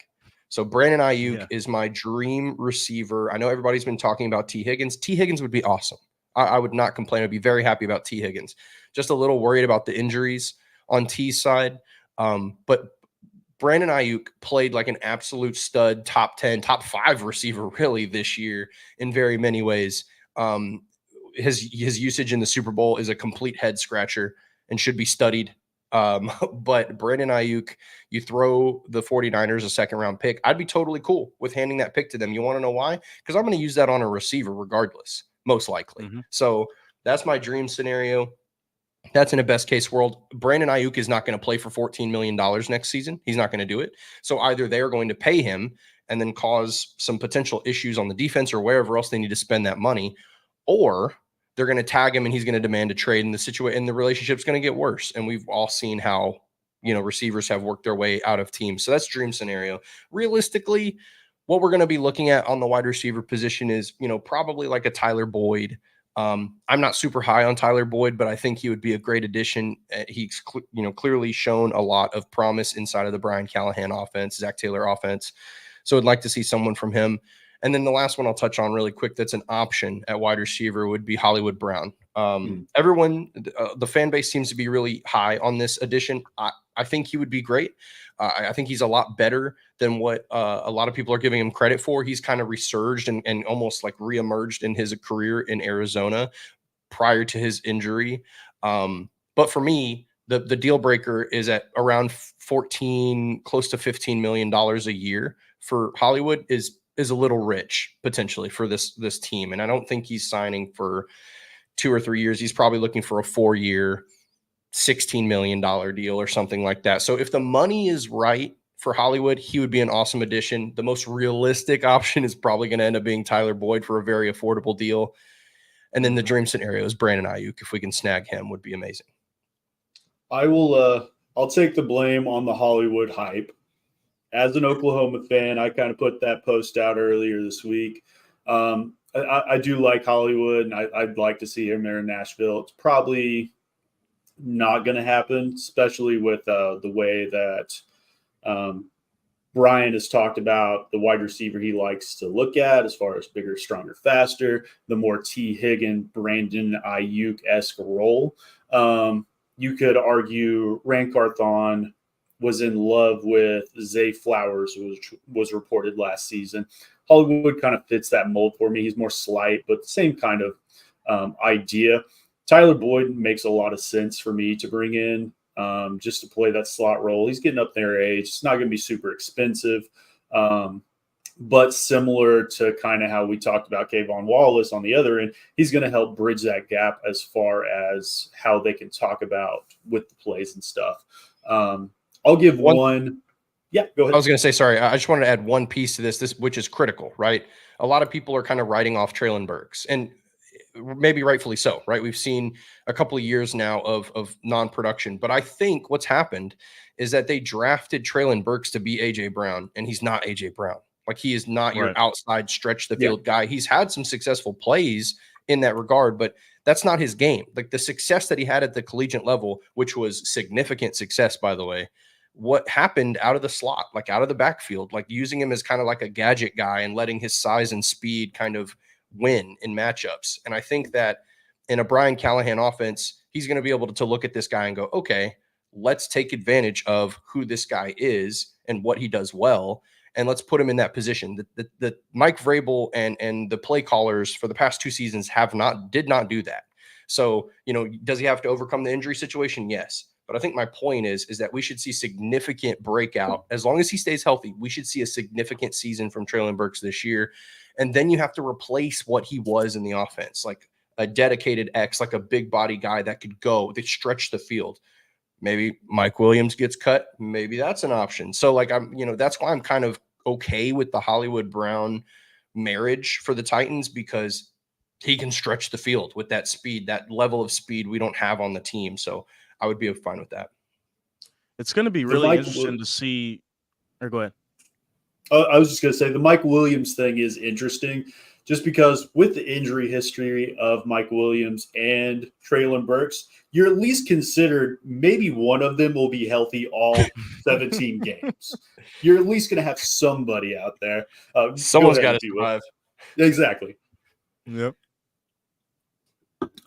So Brandon Ayuk is my dream receiver. I know everybody's been talking about T. Higgins. T. Higgins would be awesome. I would not complain. I'd be very happy about T. Higgins. Just a little worried about the injuries on T's side. But Brandon Ayuk played like an absolute stud, top 10, top 5 receiver really this year in very many ways. His usage in the Super Bowl is a complete head scratcher and should be studied. But Brandon Ayuk, you throw the 49ers a second round pick, I'd be totally cool with handing that pick to them. You want to know why? Because I'm going to use that on a receiver regardless, most likely. So that's my dream scenario. That's in a best case world. Brandon Ayuk is not going to play for $14 million next season. He's not going to do it. So either they're going to pay him and then cause some potential issues on the defense or wherever else they need to spend that money, or they're going to tag him and he's going to demand a trade, and the relationship's going to get worse. And we've all seen how, receivers have worked their way out of teams. So that's dream scenario. Realistically, what we're going to be looking at on the wide receiver position is, probably like a Tyler Boyd. I'm not super high on Tyler Boyd, but I think he would be a great addition. He's clearly shown a lot of promise inside of the Brian Callahan offense, Zach Taylor offense. So I'd like to see someone from him. And then the last one I'll touch on really quick that's an option at wide receiver would be Hollywood Brown. Everyone, the fan base seems to be really high on this addition. I think he would be great. I think he's a lot better than what a lot of people are giving him credit for. He's kind of resurged and almost like reemerged in his career in Arizona prior to his injury. But for me, the deal breaker is at around 14, close to $15 million a year for Hollywood is a little rich potentially for this team. And I don't think he's signing for 2 or 3 years. He's probably looking for a 4-year, $16 million deal or something like that. So if the money is right for Hollywood, he would be an awesome addition. The most realistic option is probably going to end up being Tyler Boyd for a very affordable deal. And then the dream scenario is Brandon Ayuk. If we can snag him, would be amazing. I'll take the blame on the Hollywood hype. As an Oklahoma fan, I kind of put that post out earlier this week. I do like Hollywood, and I'd like to see him there in Nashville. It's probably not going to happen, especially with the way that Brian has talked about the wide receiver he likes to look at as far as bigger, stronger, faster, the more T. Higgins, Brandon Ayuk-esque role. You could argue Ran Carthon was in love with Zay Flowers, which was reported last season. Hollywood kind of fits that mold for me. He's more slight, but the same kind of idea. Tyler Boyd makes a lot of sense for me to bring in. just to play that slot role. He's getting up there in age. It's not going to be super expensive. But similar to kind of how we talked about Kayvon Wallace on the other end, he's going to help bridge that gap as far as how they can talk about with the plays and stuff. I'll give one. Yeah, go ahead. I was going to say, sorry, I just wanted to add one piece to this, which is critical, right? A lot of people are kind of writing off Treylon Burks, and maybe rightfully so, right? We've seen a couple of years now of non-production, but I think what's happened is that they drafted Treylon Burks to be A.J. Brown, and he's not A.J. Brown. Like, he is not your outside stretch the field guy. He's had some successful plays in that regard, but that's not his game. Like, the success that he had at the collegiate level, which was significant success, by the way, what happened out of the slot, like out of the backfield, like using him as kind of like a gadget guy and letting his size and speed kind of win in matchups. And I think that in a Brian Callahan offense, he's going to be able to look at this guy and go, okay, let's take advantage of who this guy is and what he does well, and let's put him in that position. The Mike Vrabel and the play callers for the past 2 seasons did not do that. So, does he have to overcome the injury situation? Yes. But I think my point is that we should see significant breakout. As long as he stays healthy, we should see a significant season from Treylon Burks this year. And then you have to replace what he was in the offense, like a dedicated X, like a big body guy that could that stretch the field. Maybe Mike Williams gets cut. Maybe that's an option. So that's why I'm kind of okay with the Hollywood Brown marriage for the Titans, because he can stretch the field with that speed, that level of speed we don't have on the team. So I would be fine with that. It's going to be really interesting to see. Or go ahead. I was just going to say the Mike Williams thing is interesting just because with the injury history of Mike Williams and Treylon Burks, you're at least considered maybe one of them will be healthy all 17 games. You're at least going to have somebody out there. Someone's got to survive. Exactly. Yep.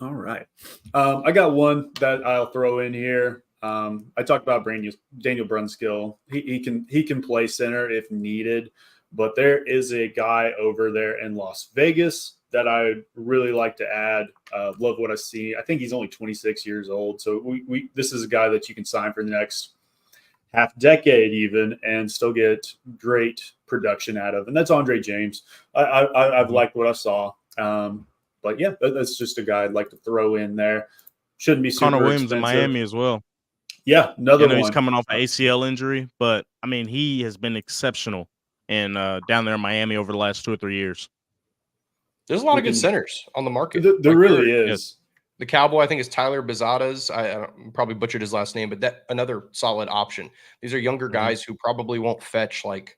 All right. I got one that I'll throw in here. I talked about Daniel Brunskill. He can play center if needed, but there is a guy over there in Las Vegas that I'd really like to add. Love what I see. I think he's only 26 years old, so this is a guy that you can sign for the next half decade even and still get great production out of, and that's Andre James. I've liked what I saw. But yeah, that's just a guy I'd like to throw in there. Shouldn't be super Connor Williams expensive. in Miami as well. Yeah, another one. He's coming off an ACL injury, but I mean, he has been exceptional and down there in Miami over the last 2 or 3 years. There's a lot of good centers on the market. There really is. The Cowboy, I think, is Tyler Bezadas. I probably butchered his last name, but that another solid option. These are younger guys who probably won't fetch like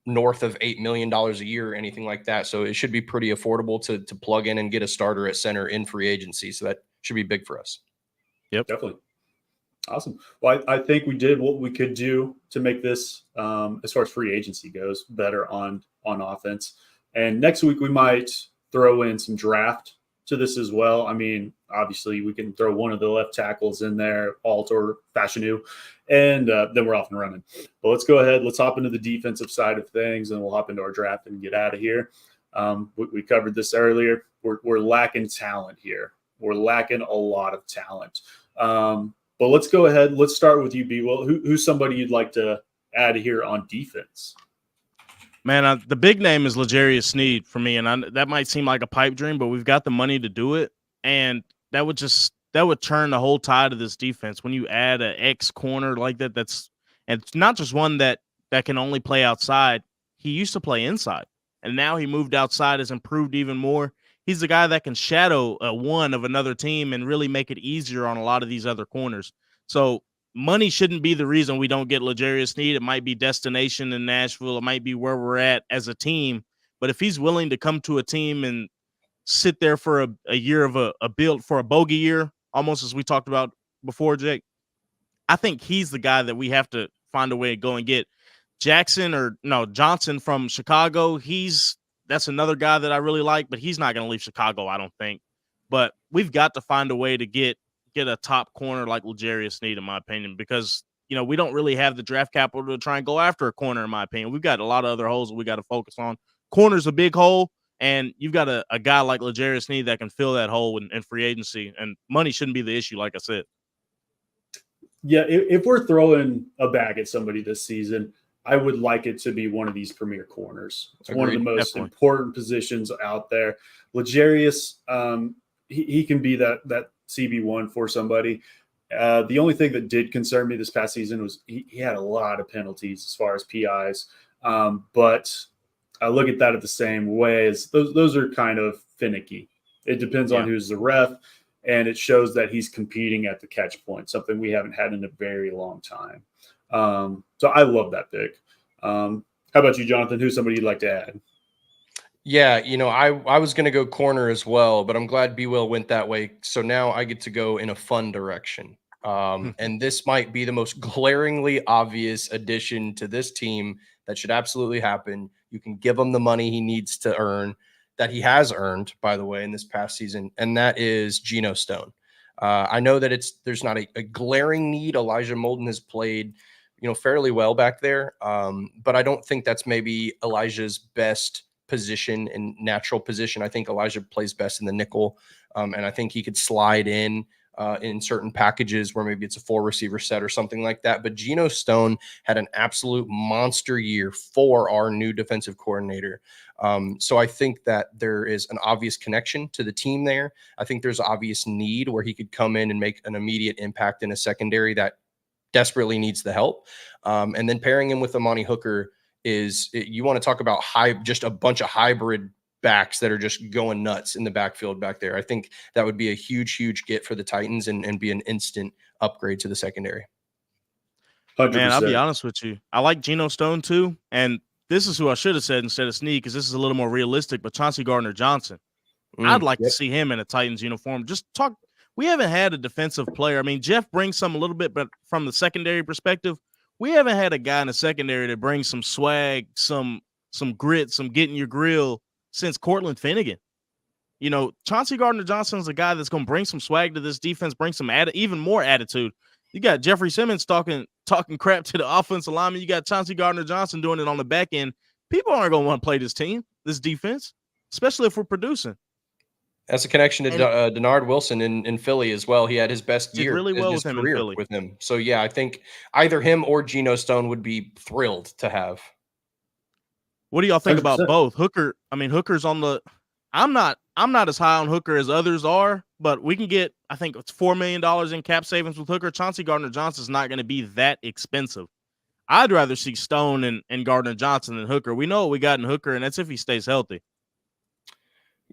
north of $8 million a year or anything like that. So it should be pretty affordable to plug in and get a starter at center in free agency. So that should be big for us. Yep. Definitely. Awesome. Well, I think we did what we could do to make this, as far as free agency goes, better on offense. And next week we might throw in some draft to this as well. I mean, obviously we can throw one of the left tackles in there, Alt or Fashanu, and then we're off and running. But let's go ahead. Let's hop into the defensive side of things, and we'll hop into our draft and get out of here. We covered this earlier. We're lacking talent here. We're lacking a lot of talent. But let's go ahead. Let's start with you, BWill. Who's somebody you'd like to add here on defense? Man, the big name is L'Jarius Sneed for me, and that might seem like a pipe dream, but we've got the money to do it, and that would turn the whole tide of this defense when you add an X corner like that. And it's not just one that can only play outside. He used to play inside, and now he moved outside, has improved even more. He's the guy that can shadow a one of another team and really make it easier on a lot of these other corners. So money shouldn't be the reason we don't get L'Jarius Sneed. It might be destination in Nashville. It might be where we're at as a team. But if he's willing to come to a team and sit there for a year of a build for a bogey year, almost as we talked about before, Jake, I think he's the guy that we have to find a way to go and get. Johnson from Chicago, that's another guy that I really like, but he's not going to leave Chicago, I don't think. But we've got to find a way to get a top corner like L'Jarius Sneed, in my opinion, because we don't really have the draft capital to try and go after a corner, in my opinion. We've got a lot of other holes that we got to focus on. Corner's a big hole, and you've got a guy like L'Jarius Sneed that can fill that hole in free agency, and money shouldn't be the issue, like I said. Yeah, if we're throwing a bag at somebody this season, I would like it to be one of these premier corners. It's one of the Agreed. most Definitely. important positions out there. Legarius, he can be that CB1 for somebody. The only thing that did concern me this past season was he had a lot of penalties as far as PIs. But I look at that at the same way as those are kind of finicky. It depends on Yeah. who's the ref, and it shows that he's competing at the catch point, something we haven't had in a very long time. So I love that pick. How about you, Jonathan? Who's somebody you'd like to add? Yeah, I was gonna go corner as well, but I'm glad BWill went that way. So now I get to go in a fun direction. And this might be the most glaringly obvious addition to this team that should absolutely happen. You can give him the money he needs to earn, that he has earned, by the way, in this past season, and that is Geno Stone. I know that there's not a glaring need. Elijah Molden has played, fairly well back there, but I don't think that's maybe Elijah's best position and natural position. I think Elijah plays best in the nickel, and I think he could slide in certain packages where maybe it's a 4-receiver set or something like that. But Geno Stone had an absolute monster year for our new defensive coordinator. So I think that there is an obvious connection to the team there. I think there's obvious need where he could come in and make an immediate impact in a secondary that desperately needs the help. And then pairing him with Amani Hooker you want to talk about just a bunch of hybrid backs that are just going nuts in the backfield back there. I think that would be a huge get for the Titans and be an instant upgrade to the secondary. 100%. Man, I'll be honest with you. I like Geno Stone too. And this is who I should have said instead of Snead, because this is a little more realistic, but Chauncey Gardner-Johnson. I'd like to see him in a Titans uniform. We haven't had a defensive player. I mean, Jeff brings some a little bit, but from the secondary perspective, we haven't had a guy in the secondary that brings some swag, some grit, some get in your grill since Cortland Finnegan. Chauncey Gardner-Johnson is a guy that's going to bring some swag to this defense, bring some even more attitude. You got Jeffrey Simmons talking crap to the offensive lineman. You got Chauncey Gardner-Johnson doing it on the back end. People aren't going to want to play this defense, especially if we're producing. That's a connection to Denard Wilson in Philly as well. He had his best year, really well his with him in career Philly. with him. So yeah, I think either him or Geno Stone would be thrilled to have. What do y'all think 100%. about both? Hooker's on the. I'm not as high on Hooker as others are, but we can get, I think it's $4 million in cap savings with Hooker. Chauncey Gardner-Johnson is not going to be that expensive. I'd rather see Stone and Gardner-Johnson than Hooker. We know what we got in Hooker, and that's if he stays healthy.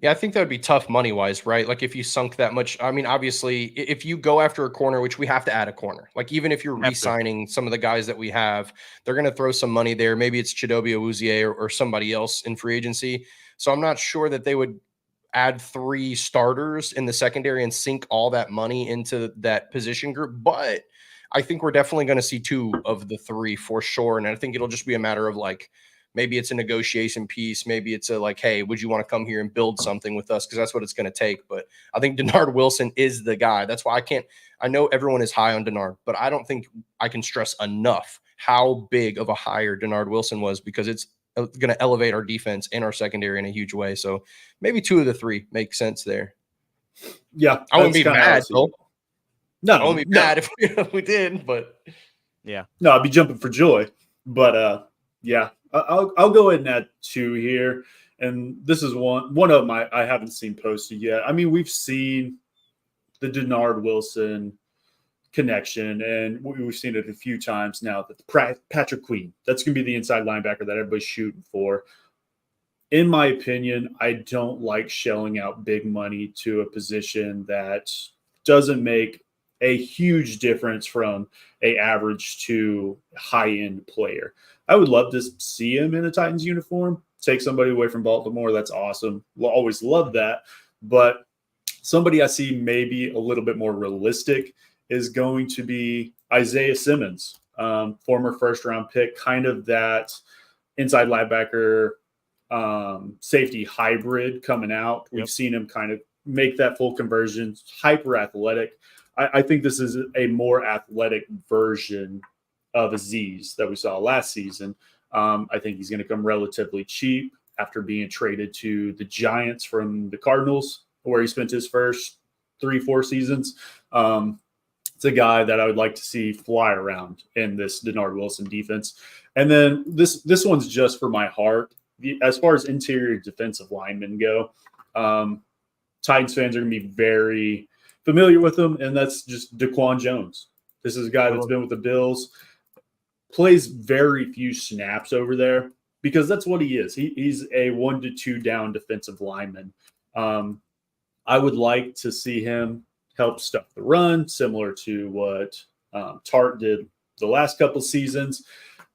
Yeah, I think that would be tough money-wise, right? Like if you sunk that much. I mean, obviously, if you go after a corner, which we have to add a corner, like even if you're re-signing some of the guys that we have, they're going to throw some money there. Maybe it's Chidobe Awuzie or somebody else in free agency. So I'm not sure that they would add 3 starters in the secondary and sink all that money into that position group. But I think we're definitely going to see 2 of the 3 for sure. And I think it'll just be a matter of like, maybe it's a negotiation piece. Maybe it's hey, would you want to come here and build something with us? Because that's what it's going to take. But I think Denard Wilson is the guy. That's why I know everyone is high on Denard, but I don't think I can stress enough how big of a hire Denard Wilson was, because it's going to elevate our defense and our secondary in a huge way. So maybe 2 of the 3 make sense there. Yeah. I wouldn't be mad, though. No, I wouldn't be mad if we did, but yeah. No, I'd be jumping for joy. But yeah. I'll go ahead and add 2 here, and this is one of them I haven't seen posted yet. I mean, we've seen the Denard Wilson connection, and we've seen it a few times now. That Patrick Queen, that's going to be the inside linebacker that everybody's shooting for. In my opinion, I don't like shelling out big money to a position that doesn't make a huge difference from a average to high-end player. I would love to see him in a Titans uniform, take somebody away from Baltimore. That's awesome. We'll always love that. But somebody I see maybe a little bit more realistic is going to be Isaiah Simmons, former first-round pick, kind of that inside linebacker safety hybrid coming out. We've seen him kind of make that full conversion, hyper athletic. I think this is a more athletic version of Azeez that we saw last season. I think he's going to come relatively cheap after being traded to the Giants from the Cardinals, where he spent his first 3-4 seasons. It's a guy that I would like to see fly around in this Denard Wilson defense. And then this one's just for my heart. As far as interior defensive linemen go, Titans fans are going to be very familiar with him, and that's just Daquan Jones. This is a guy that's been with the Bills, plays very few snaps over there because that's what he is. He's a 1 to 2 down defensive lineman. I would like to see him help stuff the run, similar to what Tart did the last couple seasons.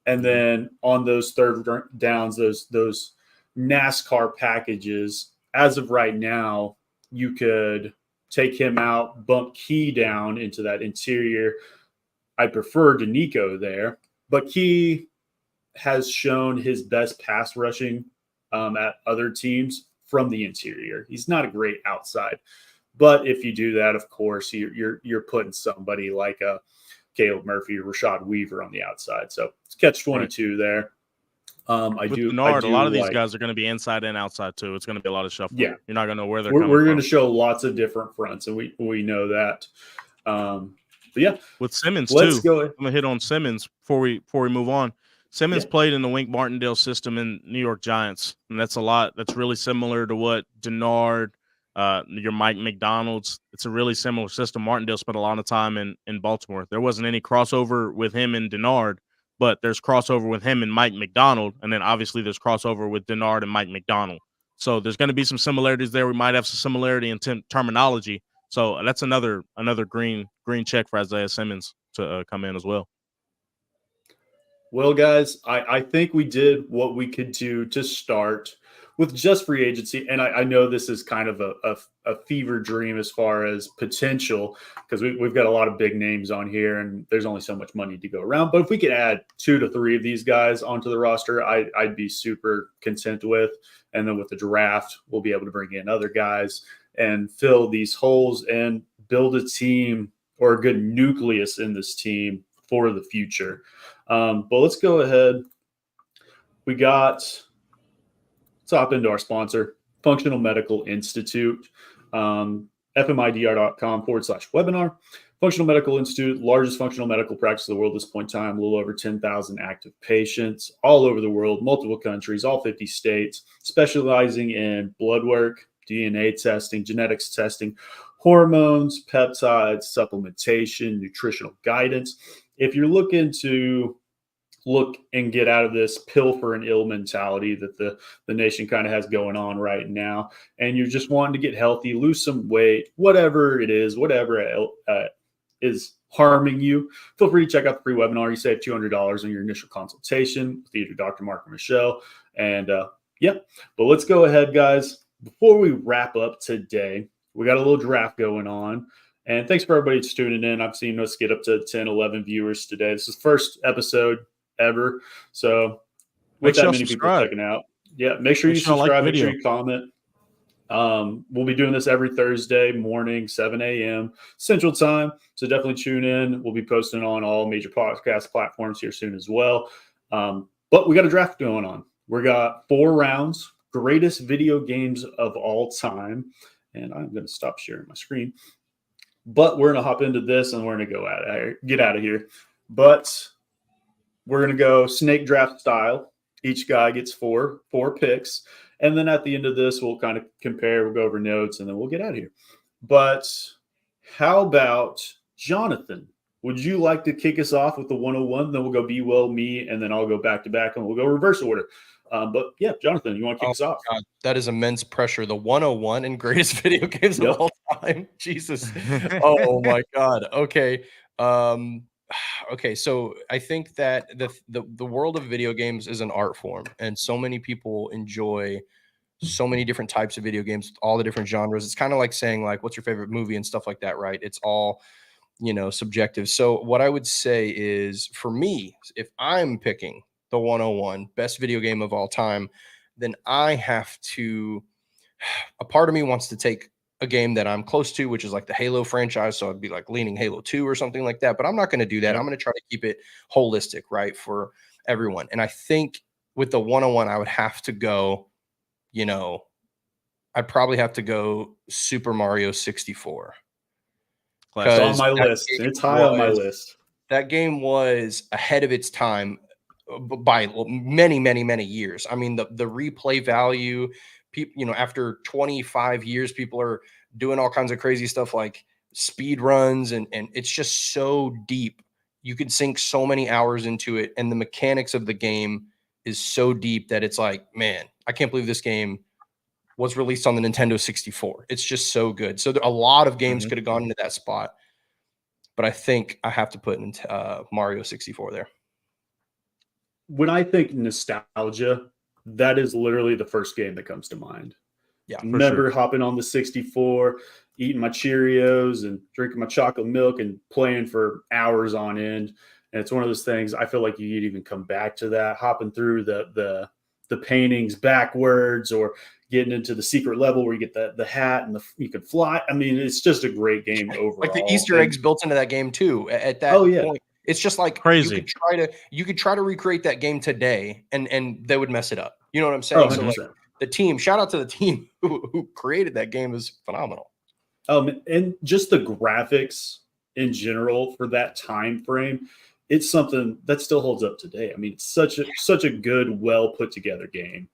And then on those third downs, those NASCAR packages, as of right now, you could take him out, bump Key down into that interior. I prefer Danico there, but Key has shown his best pass rushing at other teams from the interior. He's not a great outside, but if you do that, of course, you're putting somebody like a Caleb Murphy or Rashad Weaver on the outside. So it's catch-22 there. With Denard, a lot of these guys are going to be inside and outside too. It's going to be a lot of shuffling. Yeah, you're not going to know where they're coming from. We're going to show lots of different fronts, and we know that. But yeah, with Simmons too. I'm going to hit on Simmons before we move on. Simmons played in the Wink Martindale system in New York Giants, and that's a lot. That's really similar to what Denard, your Mike McDonald's. It's a really similar system. Martindale spent a lot of time in Baltimore. There wasn't any crossover with him and Denard, but there's crossover with him and Mike McDonald, and then obviously there's crossover with Denard and Mike McDonald. So there's going to be some similarities there. We might have some similarity in terminology. So that's another green check for Isaiah Simmons to come in as well. Well, guys, I think we did what we could do to start with just free agency. And I know this is kind of a fever dream as far as potential, because we've got a lot of big names on here and there's only so much money to go around. But if we could add 2 to 3 of these guys onto the roster, I'd be super content with. And then with the draft, we'll be able to bring in other guys and fill these holes and build a team or a good nucleus in this team for the future. But let's go ahead. Let's hop into our sponsor, Functional Medical Institute, fmidr.com/webinar. Functional Medical Institute, largest functional medical practice in the world at this point in time, a little over 10,000 active patients all over the world, multiple countries, all 50 states, specializing in blood work, DNA testing, genetics testing, hormones, peptides, supplementation, nutritional guidance. If you're looking to look and get out of this pill for an ill mentality that the nation kind of has going on right now, and you're just wanting to get healthy, lose some weight, whatever it is, whatever is harming you, feel free to check out the free webinar. You save $200 on your initial consultation with either Dr. Mark or Michelle. And but let's go ahead, guys. Before we wrap up today, we got a little draft going on. And thanks for everybody that's tuning in. I've seen us get up to 10, 11 viewers today. This is the first episode ever. So with that many people checking out, make sure you subscribe, make sure you comment. We'll be doing this every Thursday morning, 7 a.m. Central Time. So definitely tune in. We'll be posting on all major podcast platforms here soon as well. But we got a draft going on. We got 4 rounds, greatest video games of all time. And I'm going to stop sharing my screen. But we're going to hop into this and we're going to get out of here. But we're going to go snake draft style. Each guy gets four picks. And then at the end of this, we'll kind of compare, we'll go over notes, and then we'll get out of here. But how about Jonathan? Would you like to kick us off with the 101? Then we'll go BWill, me, and then I'll go back to back, and we'll go reverse order. But yeah, Jonathan, you want to kick us off? God, that is immense pressure. The 101 in greatest video games of all time. Jesus. Oh my God. Okay. Okay, so I think that the world of video games is an art form, and so many people enjoy so many different types of video games, all the different genres. It's kind of like saying, like, what's your favorite movie and stuff like that, right? It's all, subjective. So what I would say is, for me, if I'm picking the 101 best video game of all time, then I have to, a part of me wants to take a game that I'm close to, which is like the Halo franchise. So I'd be like leaning Halo 2 or something like that, but I'm not going to do that. I'm going to try to keep it holistic, right, for everyone. And I think with the 101, I would have to go, I'd probably have to go Super Mario 64. It's on 'Cause my that list. game It's high on my list. that game was ahead of its time by many, many, many years. I mean, the replay value, people, after 25 years, people are doing all kinds of crazy stuff like speed runs, and it's just so deep. You could sink so many hours into it, and the mechanics of the game is so deep that it's like, man, I can't believe this game was released on the Nintendo 64. It's just so good. So a lot of games could have gone into that spot, but I think I have to put Mario 64 there. When I think nostalgia, that is literally the first game that comes to mind. Yeah, Remember hopping on the 64, eating my Cheerios and drinking my chocolate milk and playing for hours on end. And it's one of those things I feel like you'd even come back to that, hopping through the paintings backwards or getting into the secret level where you get the hat and you can fly. I mean, it's just a great game overall. Like the Easter eggs built into that game too. At that point, it's just like crazy. You could try to recreate that game today, and they would mess it up. You know what I'm saying? So like the team, shout out to the team who created that game, is phenomenal. And just the graphics in general for that time frame, it's something that still holds up today. I mean, it's such a good, well put together game.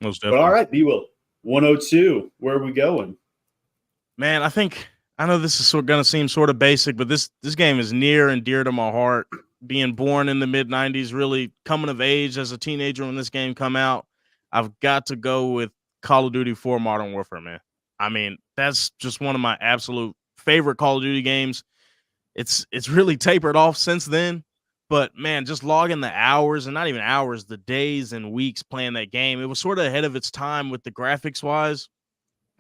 Most but all right, BWill, 102. Where are we going? Man, I know this is going to seem sort of basic, but this game is near and dear to my heart. Being born in the mid 90s, really coming of age as a teenager when this game come out, I've got to go with Call of Duty 4 Modern Warfare, man. I mean, that's just one of my absolute favorite Call of Duty games. It's really tapered off since then, but man, just logging the hours, and not even hours, the days and weeks playing that game. It was sort of ahead of its time with the graphics wise,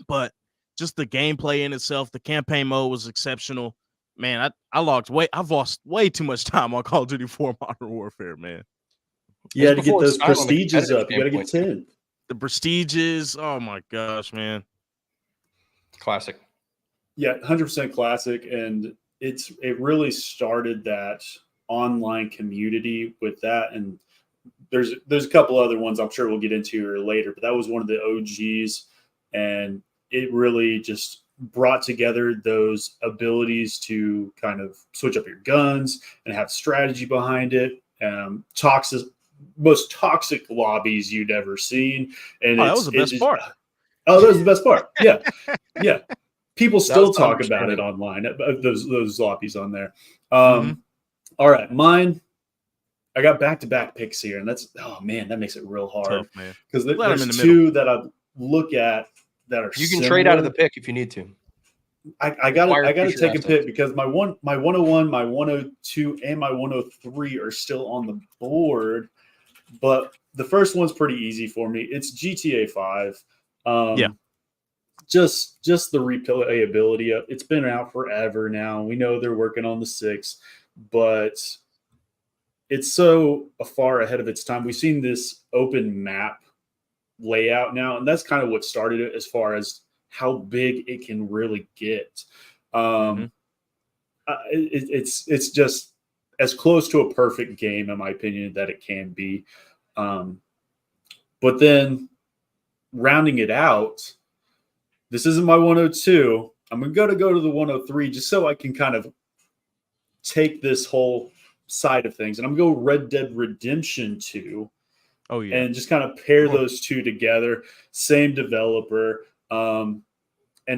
but just the gameplay in itself, the campaign mode was exceptional. Man, I've lost way too much time on Call of Duty 4 Modern Warfare, man. You had to get those prestiges up. You got to get 10. The prestiges, oh my gosh, man. Classic. Yeah, 100% classic. And it really started that online community with that. And there's a couple other ones I'm sure we'll get into later, but that was one of the OGs. And it really just brought together those abilities to kind of switch up your guns and have strategy behind it. Most toxic lobbies you'd ever seen. And that was the best part. Oh, that was the best part. Yeah. Yeah. People still talk about about it online, those lobbies on there. All right. Mine, I got back-to-back picks here, and that makes it real hard. Because there's two that I look at that are you can trade out of the pick if you need to. I got to take a pick because my 101, my 102, and my 103 are still on the board. But the first one's pretty easy for me. It's GTA 5. Just the replayability of it's been out forever now. We know they're working on the 6, but it's so far ahead of its time. We've seen this open map layout now, and that's kind of what started it as far as how big it can really get. It's just as close to a perfect game, in my opinion, that it can be. But then rounding it out, this isn't my 102. I'm going to go to the 103 just so I can kind of take this whole side of things. And I'm going to go Red Dead Redemption 2. Oh, yeah. And just kind of pair those two together. Same developer. And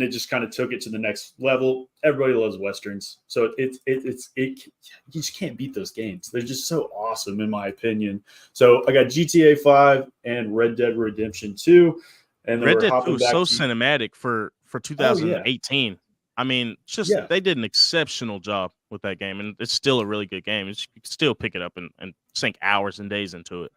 it just kind of took it to the next level. Everybody loves Westerns. So you just can't beat those games. They're just so awesome, in my opinion. So I got GTA 5 and Red Dead Redemption 2. And then Red Dead 2 is so cinematic for 2018. Oh, yeah. I mean, they did an exceptional job with that game, and it's still a really good game. You can still pick it up and sink hours and days into it.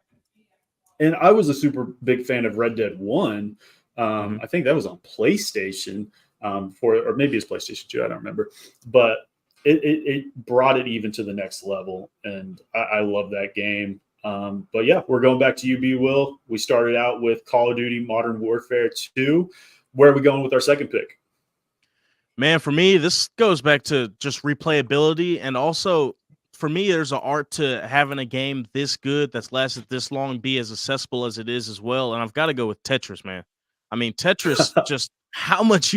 And I was a super big fan of Red Dead 1. I think that was on PlayStation or maybe it's PlayStation 2. I don't remember. But it brought it even to the next level, and I love that game. But yeah, we're going back to you, BWill. We started out with Call of Duty Modern Warfare 2. Where are we going with our second pick? Man, for me, this goes back to just replayability. And also, for me, there's an art to having a game this good that's lasted this long be as accessible as it is as well. And I've got to go with Tetris, man. I mean, Tetris, just how much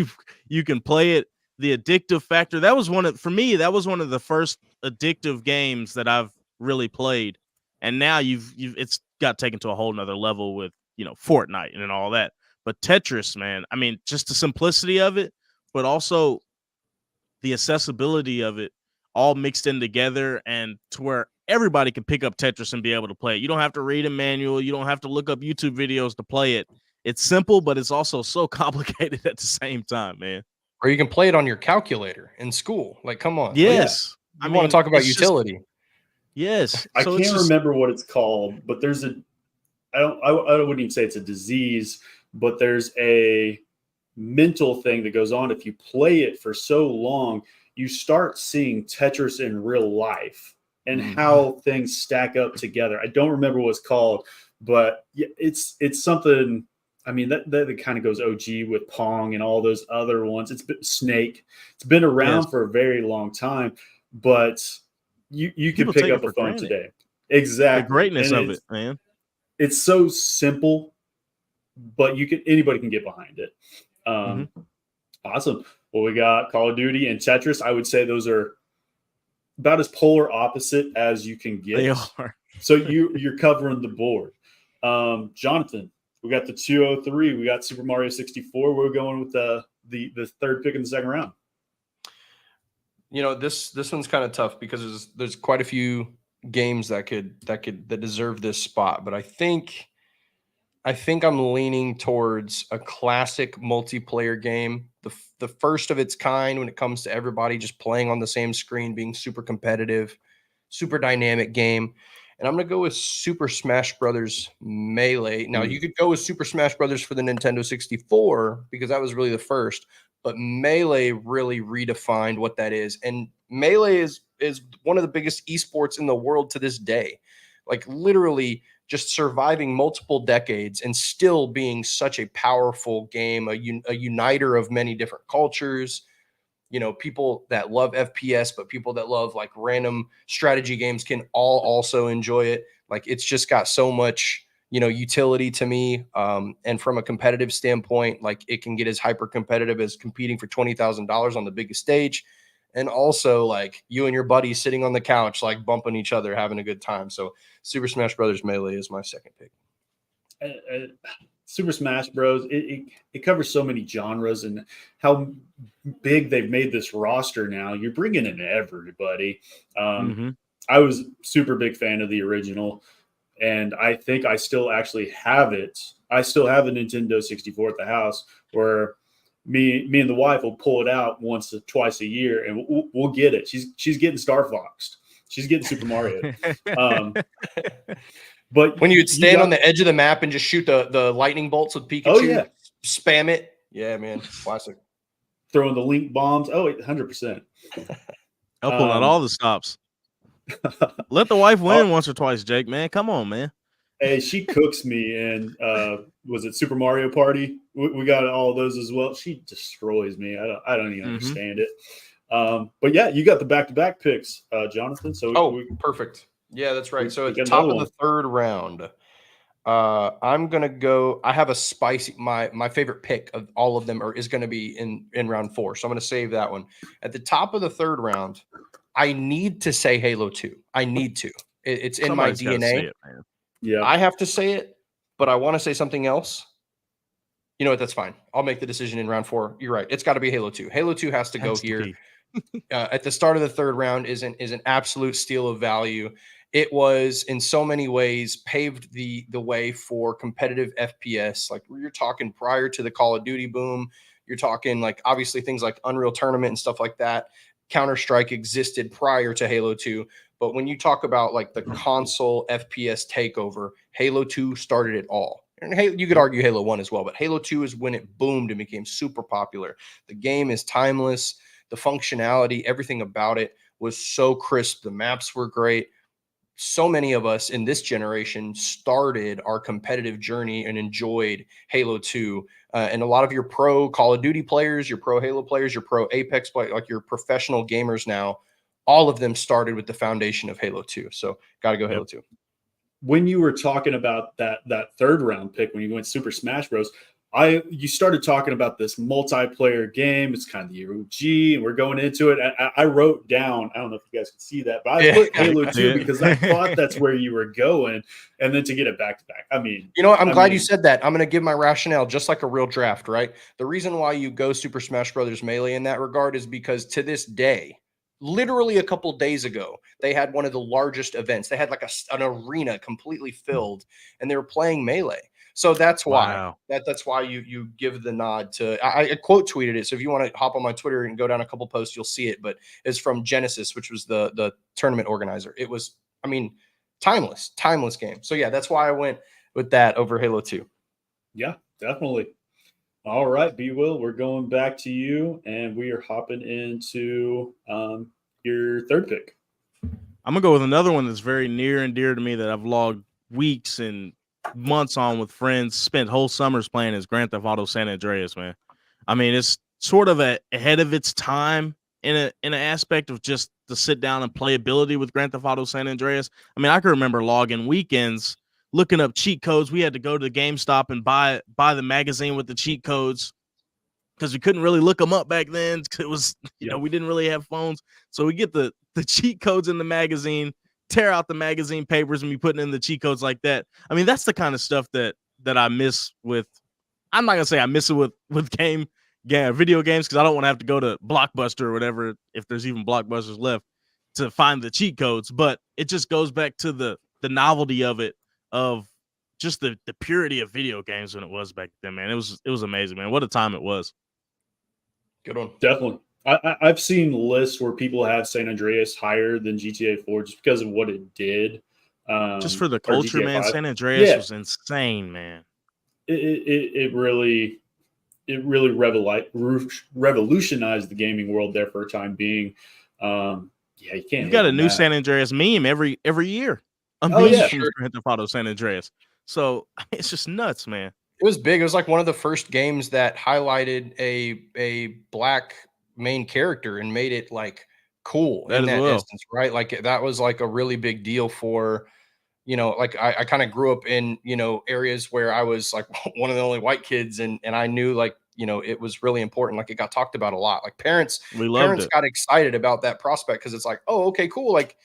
you can play it. the addictive factor. That was for me, that was one of the first addictive games that I've really played. And now it's got taken to a whole nother level with, Fortnite and all that. But Tetris, man, I mean, just the simplicity of it, but also the accessibility of it all mixed in together, and to where everybody can pick up Tetris and be able to play it. You don't have to read a manual. You don't have to look up YouTube videos to play it. It's simple, but it's also so complicated at the same time, man. Or you can play it on your calculator in school. Like, come on. Yes. You want to talk about utility. Yes. I can't remember what it's called, but there's I wouldn't even say it's a disease, but there's a mental thing that goes on. If you play it for so long, you start seeing Tetris in real life and how things stack up together. I don't remember what it's called, but it's something. I mean, that kind of goes OG with Pong and all those other ones. It's been Snake. It's been around for a very long time, but you can pick up a phone today. Exactly. The greatness of it, man. It's so simple, but anybody can get behind it. Awesome. Well, we got Call of Duty and Tetris. I would say those are about as polar opposite as you can get. They are. So you're covering the board. Jonathan, we got the 203. We got Super Mario 64. We're going with the third pick in the second round. This one's kind of tough because there's quite a few games that deserve this spot, but I think I'm leaning towards a classic multiplayer game, the first of its kind when it comes to everybody just playing on the same screen, being super competitive, super dynamic game. And I'm going to go with Super Smash Brothers Melee. Now, you could go with Super Smash Brothers for the Nintendo 64 because that was really the first, but Melee really redefined what that is. And Melee is one of the biggest esports in the world to this day. Like, literally just surviving multiple decades and still being such a powerful game, a uniter of many different cultures. People that love FPS, but people that love like random strategy games can all also enjoy it. Like, it's just got so much, utility to me. And from a competitive standpoint, like, it can get as hyper competitive as competing for $20,000 on the biggest stage. And also, like, you and your buddies sitting on the couch, like, bumping each other, having a good time. So Super Smash Brothers Melee is my second pick. Super Smash Bros. It covers so many genres, and how big they've made this roster now. You're bringing in everybody. I was super big fan of the original, and I think I still actually have it. I still have a Nintendo 64 at the house where me and the wife will pull it out once or twice a year, and we'll get it. She's getting Star Foxed. She's getting Super Mario. But when you'd stand on the edge of the map and just shoot the lightning bolts with Pikachu, spam it. Yeah, man. Classic. Throwing the link bombs. Oh, 100%. I'll pull out all the stops. Let the wife win once or twice, Jake, man. Come on, man. Hey, she cooks me, and was it Super Mario Party? We got all of those as well. She destroys me. I don't even understand it. But yeah, you got the back-to-back picks, Jonathan. So perfect. Yeah, that's right. So at the top of the third round, I'm gonna go. I have a spicy. My favorite pick of all of them is going to be in round 4. So I'm going to save that one. At the top of the third round, I need to say Halo 2. I need to. It's in my DNA. Yeah, I have to say it, but I want to say something else. You know what? That's fine. I'll make the decision in round 4. You're right. It's got to be Halo 2. Halo 2 has to go here. At the start of the third round is an absolute steal of value. It was in so many ways paved the way for competitive FPS. Like, you're talking prior to the Call of Duty boom, you're talking like obviously things like Unreal Tournament and stuff like that. Counter-Strike existed prior to Halo 2. But when you talk about like the console FPS takeover, Halo 2 started it all. And you could argue Halo 1 as well, but Halo 2 is when it boomed and became super popular. The game is timeless. The functionality, everything about it was so crisp. The maps were great. So many of us in this generation started our competitive journey and enjoyed Halo 2. And a lot of your pro Call of Duty players, your pro Halo players, your pro Apex players, like your professional gamers now, all of them started with the foundation of Halo 2. So got to go Halo 2. When you were talking about that third round pick, when you went Super Smash Bros., you started talking about this multiplayer game. It's kind of the OG, and we're going into it. I wrote down, I don't know if you guys can see that, but I put Halo 2 because I thought that's where you were going, and then to get it back to back. I mean, you know what? I'm glad you said that. I'm going to give my rationale just like a real draft, right? The reason why you go Super Smash Brothers Melee in that regard is because to this day, literally a couple days ago, they had one of the largest events. They had like an arena completely filled, and they were playing Melee. So that's why. Wow. That's why you give the nod to. I quote tweeted it. So if you want to hop on my Twitter and go down a couple posts, you'll see it. But it's from Genesis, which was the tournament organizer. It was, I mean, timeless game. So yeah, that's why I went with that over Halo 2. Yeah, definitely. All right, BWill, we're going back to you, and we are hopping into your third pick. I'm gonna go with another one that's very near and dear to me that I've logged weeks and months on with friends, spent whole summers playing, is Grand Theft Auto San Andreas, man. I mean, it's sort of ahead of its time in an aspect of just the sit down and playability with Grand Theft Auto San Andreas. I mean, I can remember logging weekends, looking up cheat codes. We had to go to the GameStop and buy the magazine with the cheat codes because we couldn't really look them up back then. It was, we didn't really have phones. So we get the cheat codes in the magazine, tear out the magazine papers, and be putting in the cheat codes like that. I mean, that's the kind of stuff that I miss with. I'm not gonna say I miss it with video games because I don't want to have to go to Blockbuster or whatever, if there's even Blockbusters left, to find the cheat codes. But it just goes back to the novelty of it, of just the purity of video games when it was back then, man. It was amazing, man. What a time it was. Good one. Definitely. I've seen lists where people have San Andreas higher than GTA 4 just because of what it did. Just for the culture, man. 5. San Andreas was insane, man. It really revolutionized the gaming world there for a time being. You can't. You got a new San Andreas meme every year. From Grand Theft Auto San Andreas. So it's just nuts, man. It was big. It was like one of the first games that highlighted a black main character and made it like cool in that instance, right? Like that was like a really big deal for, like I kind of grew up in, areas where I was like one of the only white kids, and I knew like, it was really important. Like it got talked about a lot. Like parents got excited about that prospect because it's like, oh, okay, cool. Like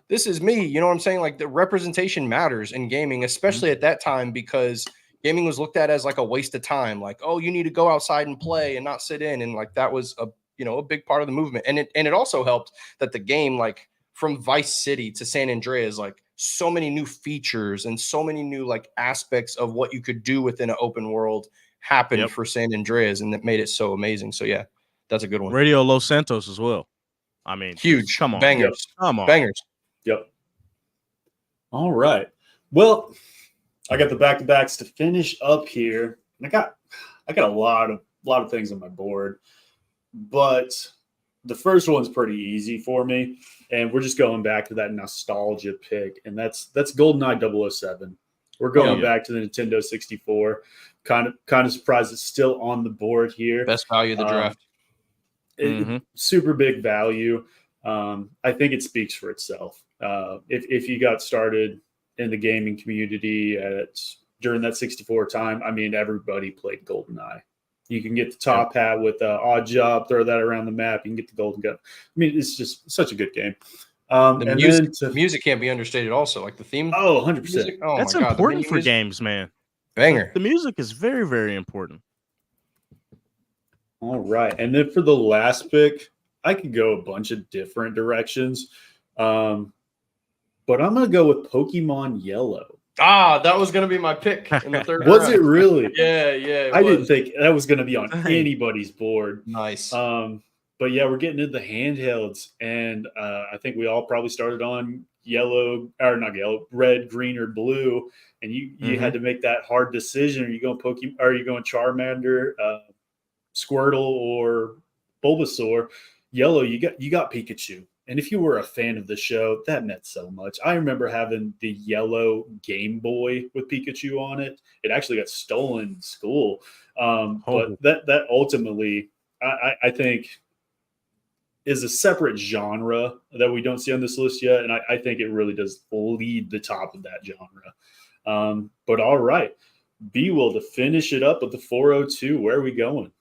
this is me. You know what I'm saying? Like the representation matters in gaming, especially at that time, because gaming was looked at as like a waste of time. Like, oh, you need to go outside and play and not sit in. And like, that was a big part of the movement. And it also helped that the game, like from Vice City to San Andreas, like so many new features and so many new like aspects of what you could do within an open world happened for San Andreas. And that made it so amazing. So yeah, that's a good one. Radio Los Santos as well. I mean, huge. Come on. Bangers. Yep. Come on. Bangers. Yep. All right. Well, I got the back-to-backs to finish up here. And I got a lot of things on my board, but the first one's pretty easy for me, and we're just going back to that nostalgia pick, and that's GoldenEye 007. We're going back to the Nintendo 64. Kind of surprised it's still on the board here. Best value of the draft. Super big value. I think it speaks for itself. If you got started in the gaming community during that 64 time, I mean, everybody played GoldenEye. You can get the top hat with Odd Job, throw that around the map. You can get the golden gun. I mean, it's just such a good game. The music can't be understated also, like the theme. Oh, 100%. Oh, that's important for games, man. Banger. The music is very, very important. All right. And then for the last pick, I could go a bunch of different directions. But I'm going to go with Pokemon Yellow. That was going to be my pick in the third Was it really? Yeah. I didn't think that was going to be on anybody's board. Nice. But yeah, we're getting into the handhelds. And I think we all probably started on red, green, or blue. And you had to make that hard decision. Are you going Pokemon? Are you going Charmander, Squirtle, or Bulbasaur? Yellow, you got Pikachu. And if you were a fan of the show, that meant so much. I remember having the yellow Game Boy with Pikachu on it. It actually got stolen in school. But that ultimately, I think, is a separate genre that we don't see on this list yet. And I think it really does lead the top of that genre. But all right. BWill to finish it up with the 402. Where are we going?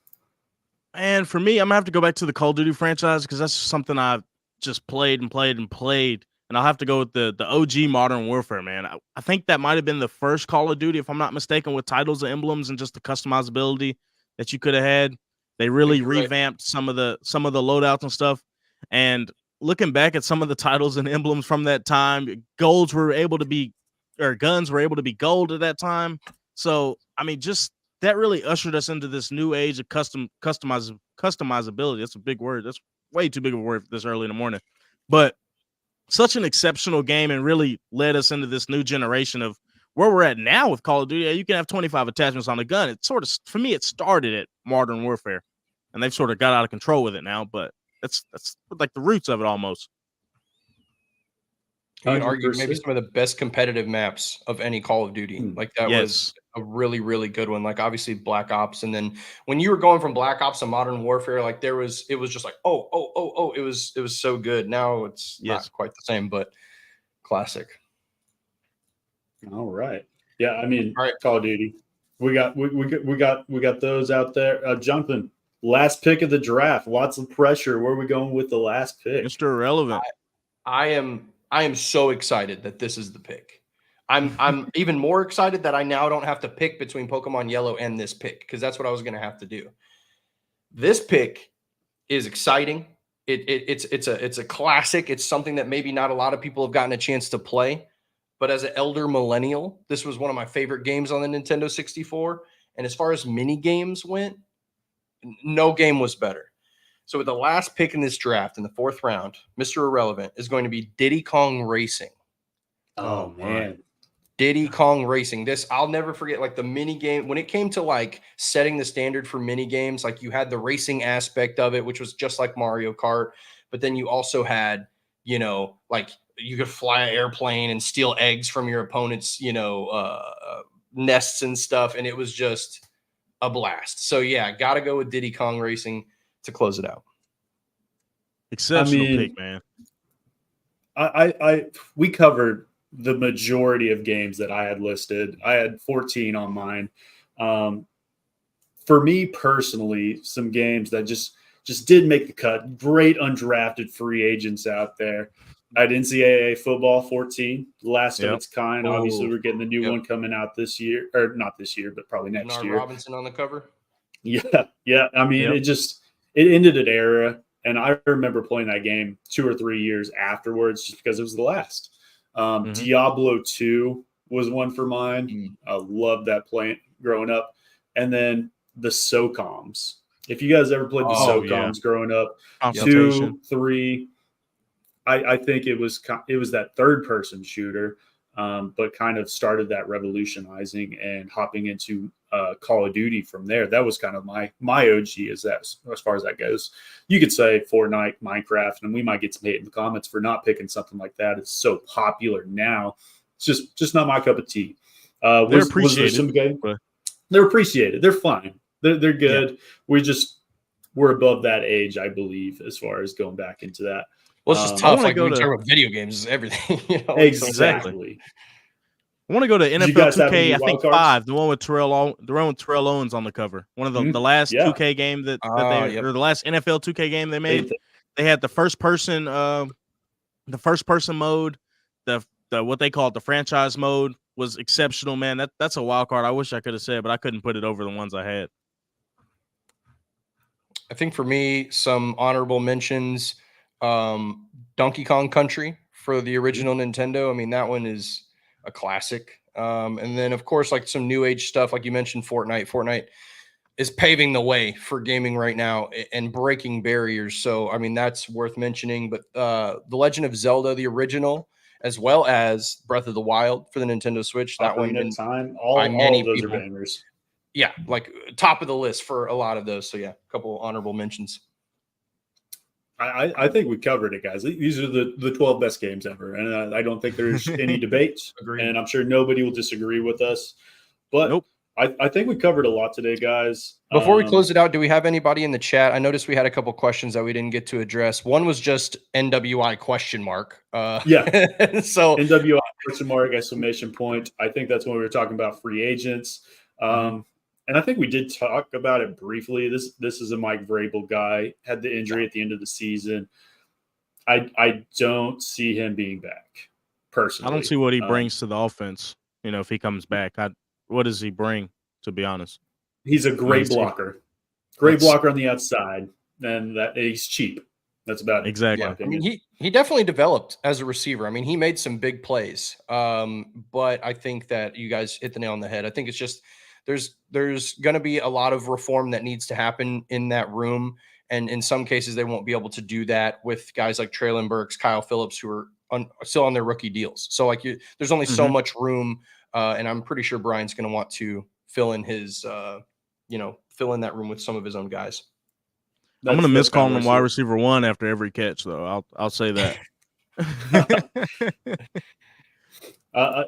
And for me, I'm gonna have to go back to the Call of Duty franchise because that's something I've just played and played and played. And I'll have to go with the OG Modern Warfare, man. I think that might have been the first Call of Duty, if I'm not mistaken, with titles and emblems and just the customizability that you could have had. They really revamped some of the loadouts and stuff. And looking back at some of the titles and emblems from that time, guns were able to be gold at that time. So I mean, just that really ushered us into this new age of customizability. That's a big word. That's way too big of a word this early in the morning. But such an exceptional game and really led us into this new generation of where we're at now with Call of Duty. You can have 25 attachments on a gun. It sort of, for me, it started at Modern Warfare, and they've sort of got out of control with it now. But that's like the roots of it almost. You could argue maybe some of the best competitive maps of any Call of Duty. Like that was a really, really good one. Like obviously Black Ops. And then when you were going from Black Ops to Modern Warfare, like it was just like, it was so good. Now it's not quite the same, but classic. All right. Yeah. I mean, Call of Duty. We got those out there. Jonathan, last pick of the draft. Lots of pressure. Where are we going with the last pick? Mr. Irrelevant. I am so excited that this is the pick. I'm even more excited that I now don't have to pick between Pokemon Yellow and this pick because that's what I was going to have to do. This pick is exciting. It's a classic. It's something that maybe not a lot of people have gotten a chance to play, but as an elder millennial, this was one of my favorite games on the Nintendo 64. And as far as mini games went, no game was better. So with the last pick in this draft in the 4th round, Mr. Irrelevant is going to be Diddy Kong Racing. Oh man. Diddy Kong Racing. This, I'll never forget, like the mini game, when it came to like setting the standard for mini games, like you had the racing aspect of it, which was just like Mario Kart. But then you also had, like you could fly an airplane and steal eggs from your opponent's, nests and stuff. And it was just a blast. So yeah, got to go with Diddy Kong Racing to close it out. Exceptional pick, man. We covered the majority of games that I had listed. I had 14 on mine. For me personally, some games that just did make the cut. Great undrafted free agents out there. I had NCAA football 14, last of its kind. Obviously, we're getting the new one coming out this year, or not this year, but probably next year. Robinson on the cover. Yeah. I mean, it ended an era, and I remember playing that game 2 or 3 years afterwards, just because it was the last. Diablo 2 was one for mine. I loved that playing growing up, and then the SOCOMs. If you guys ever played the SOCOMs growing up, 2, 3. I think it was that third person shooter, but kind of started that revolutionizing and hopping into Call of Duty from there. That was kind of my OG as far as that goes. You could say Fortnite, Minecraft, and we might get some hate in the comments for not picking something like that. It's so popular now. It's just not my cup of tea. They're appreciated. They're appreciated. They're fine. They're good. Yeah. We're above that age, I believe, as far as going back into that. Well, it's just tough. Like when we talk about video games, is everything. Exactly. I want to go to NFL 2K. I think 5, the one with Terrell Owens on the cover. One of the last 2K game or the last NFL 2K game they made. They had the first person mode. The what they call it, the franchise mode, was exceptional, man. That's a wild card. I wish I could have said, but I couldn't put it over the ones I had. I think for me, some honorable mentions. Donkey Kong Country for the original Nintendo. I mean, that one is a classic. And then of course, like some new age stuff, like you mentioned, Fortnite is paving the way for gaming right now and breaking barriers. So, I mean, that's worth mentioning, but, The Legend of Zelda, the original, as well as Breath of the Wild for the Nintendo Switch. That one in time, all of those are bangers. Yeah. Like top of the list for a lot of those. So yeah, a couple honorable mentions. I think we covered it, guys. These are the 12 best games ever, and I don't think there's any debates. And I'm sure nobody will disagree with us. But I think we covered a lot today, guys. Before we close it out, do we have anybody in the chat? I noticed we had a couple questions that we didn't get to address. One was just NWI question mark. So NWI question mark exclamation point. I think that's when we were talking about free agents. And I think we did talk about it briefly. This is a Mike Vrabel guy, had the injury at the end of the season. I don't see him being back personally. I don't see what he brings to the offense. If he comes back, what does he bring? To be honest, he's a great blocker. Great blocker on the outside, and that he's cheap. That's about exactly. Yeah. I mean, he definitely developed as a receiver. I mean, he made some big plays. But I think that you guys hit the nail on the head. I think it's just there's going to be a lot of reform that needs to happen in that room. And in some cases, they won't be able to do that with guys like Traylon Burks, Kyle Phillips, who are still on their rookie deals. So there's only so much room. And I'm pretty sure Brian's going to want to fill in his, fill in that room with some of his own guys. I'm going to miss calling him wide receiver 1 after every catch, though. I'll say that.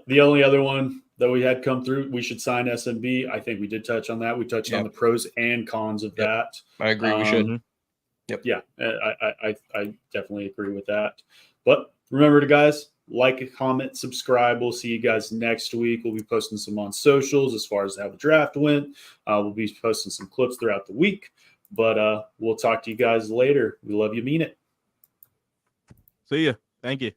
The only other one that we had come through, we should sign SMB. I think we did touch on that. We touched on the pros and cons of that. I agree. We should. Yep. Yeah, I definitely agree with that. But remember to guys, like, comment, subscribe. We'll see you guys next week. We'll be posting some on socials as far as how the draft went. We'll be posting some clips throughout the week. But we'll talk to you guys later. We love you, mean it. See ya. Thank you.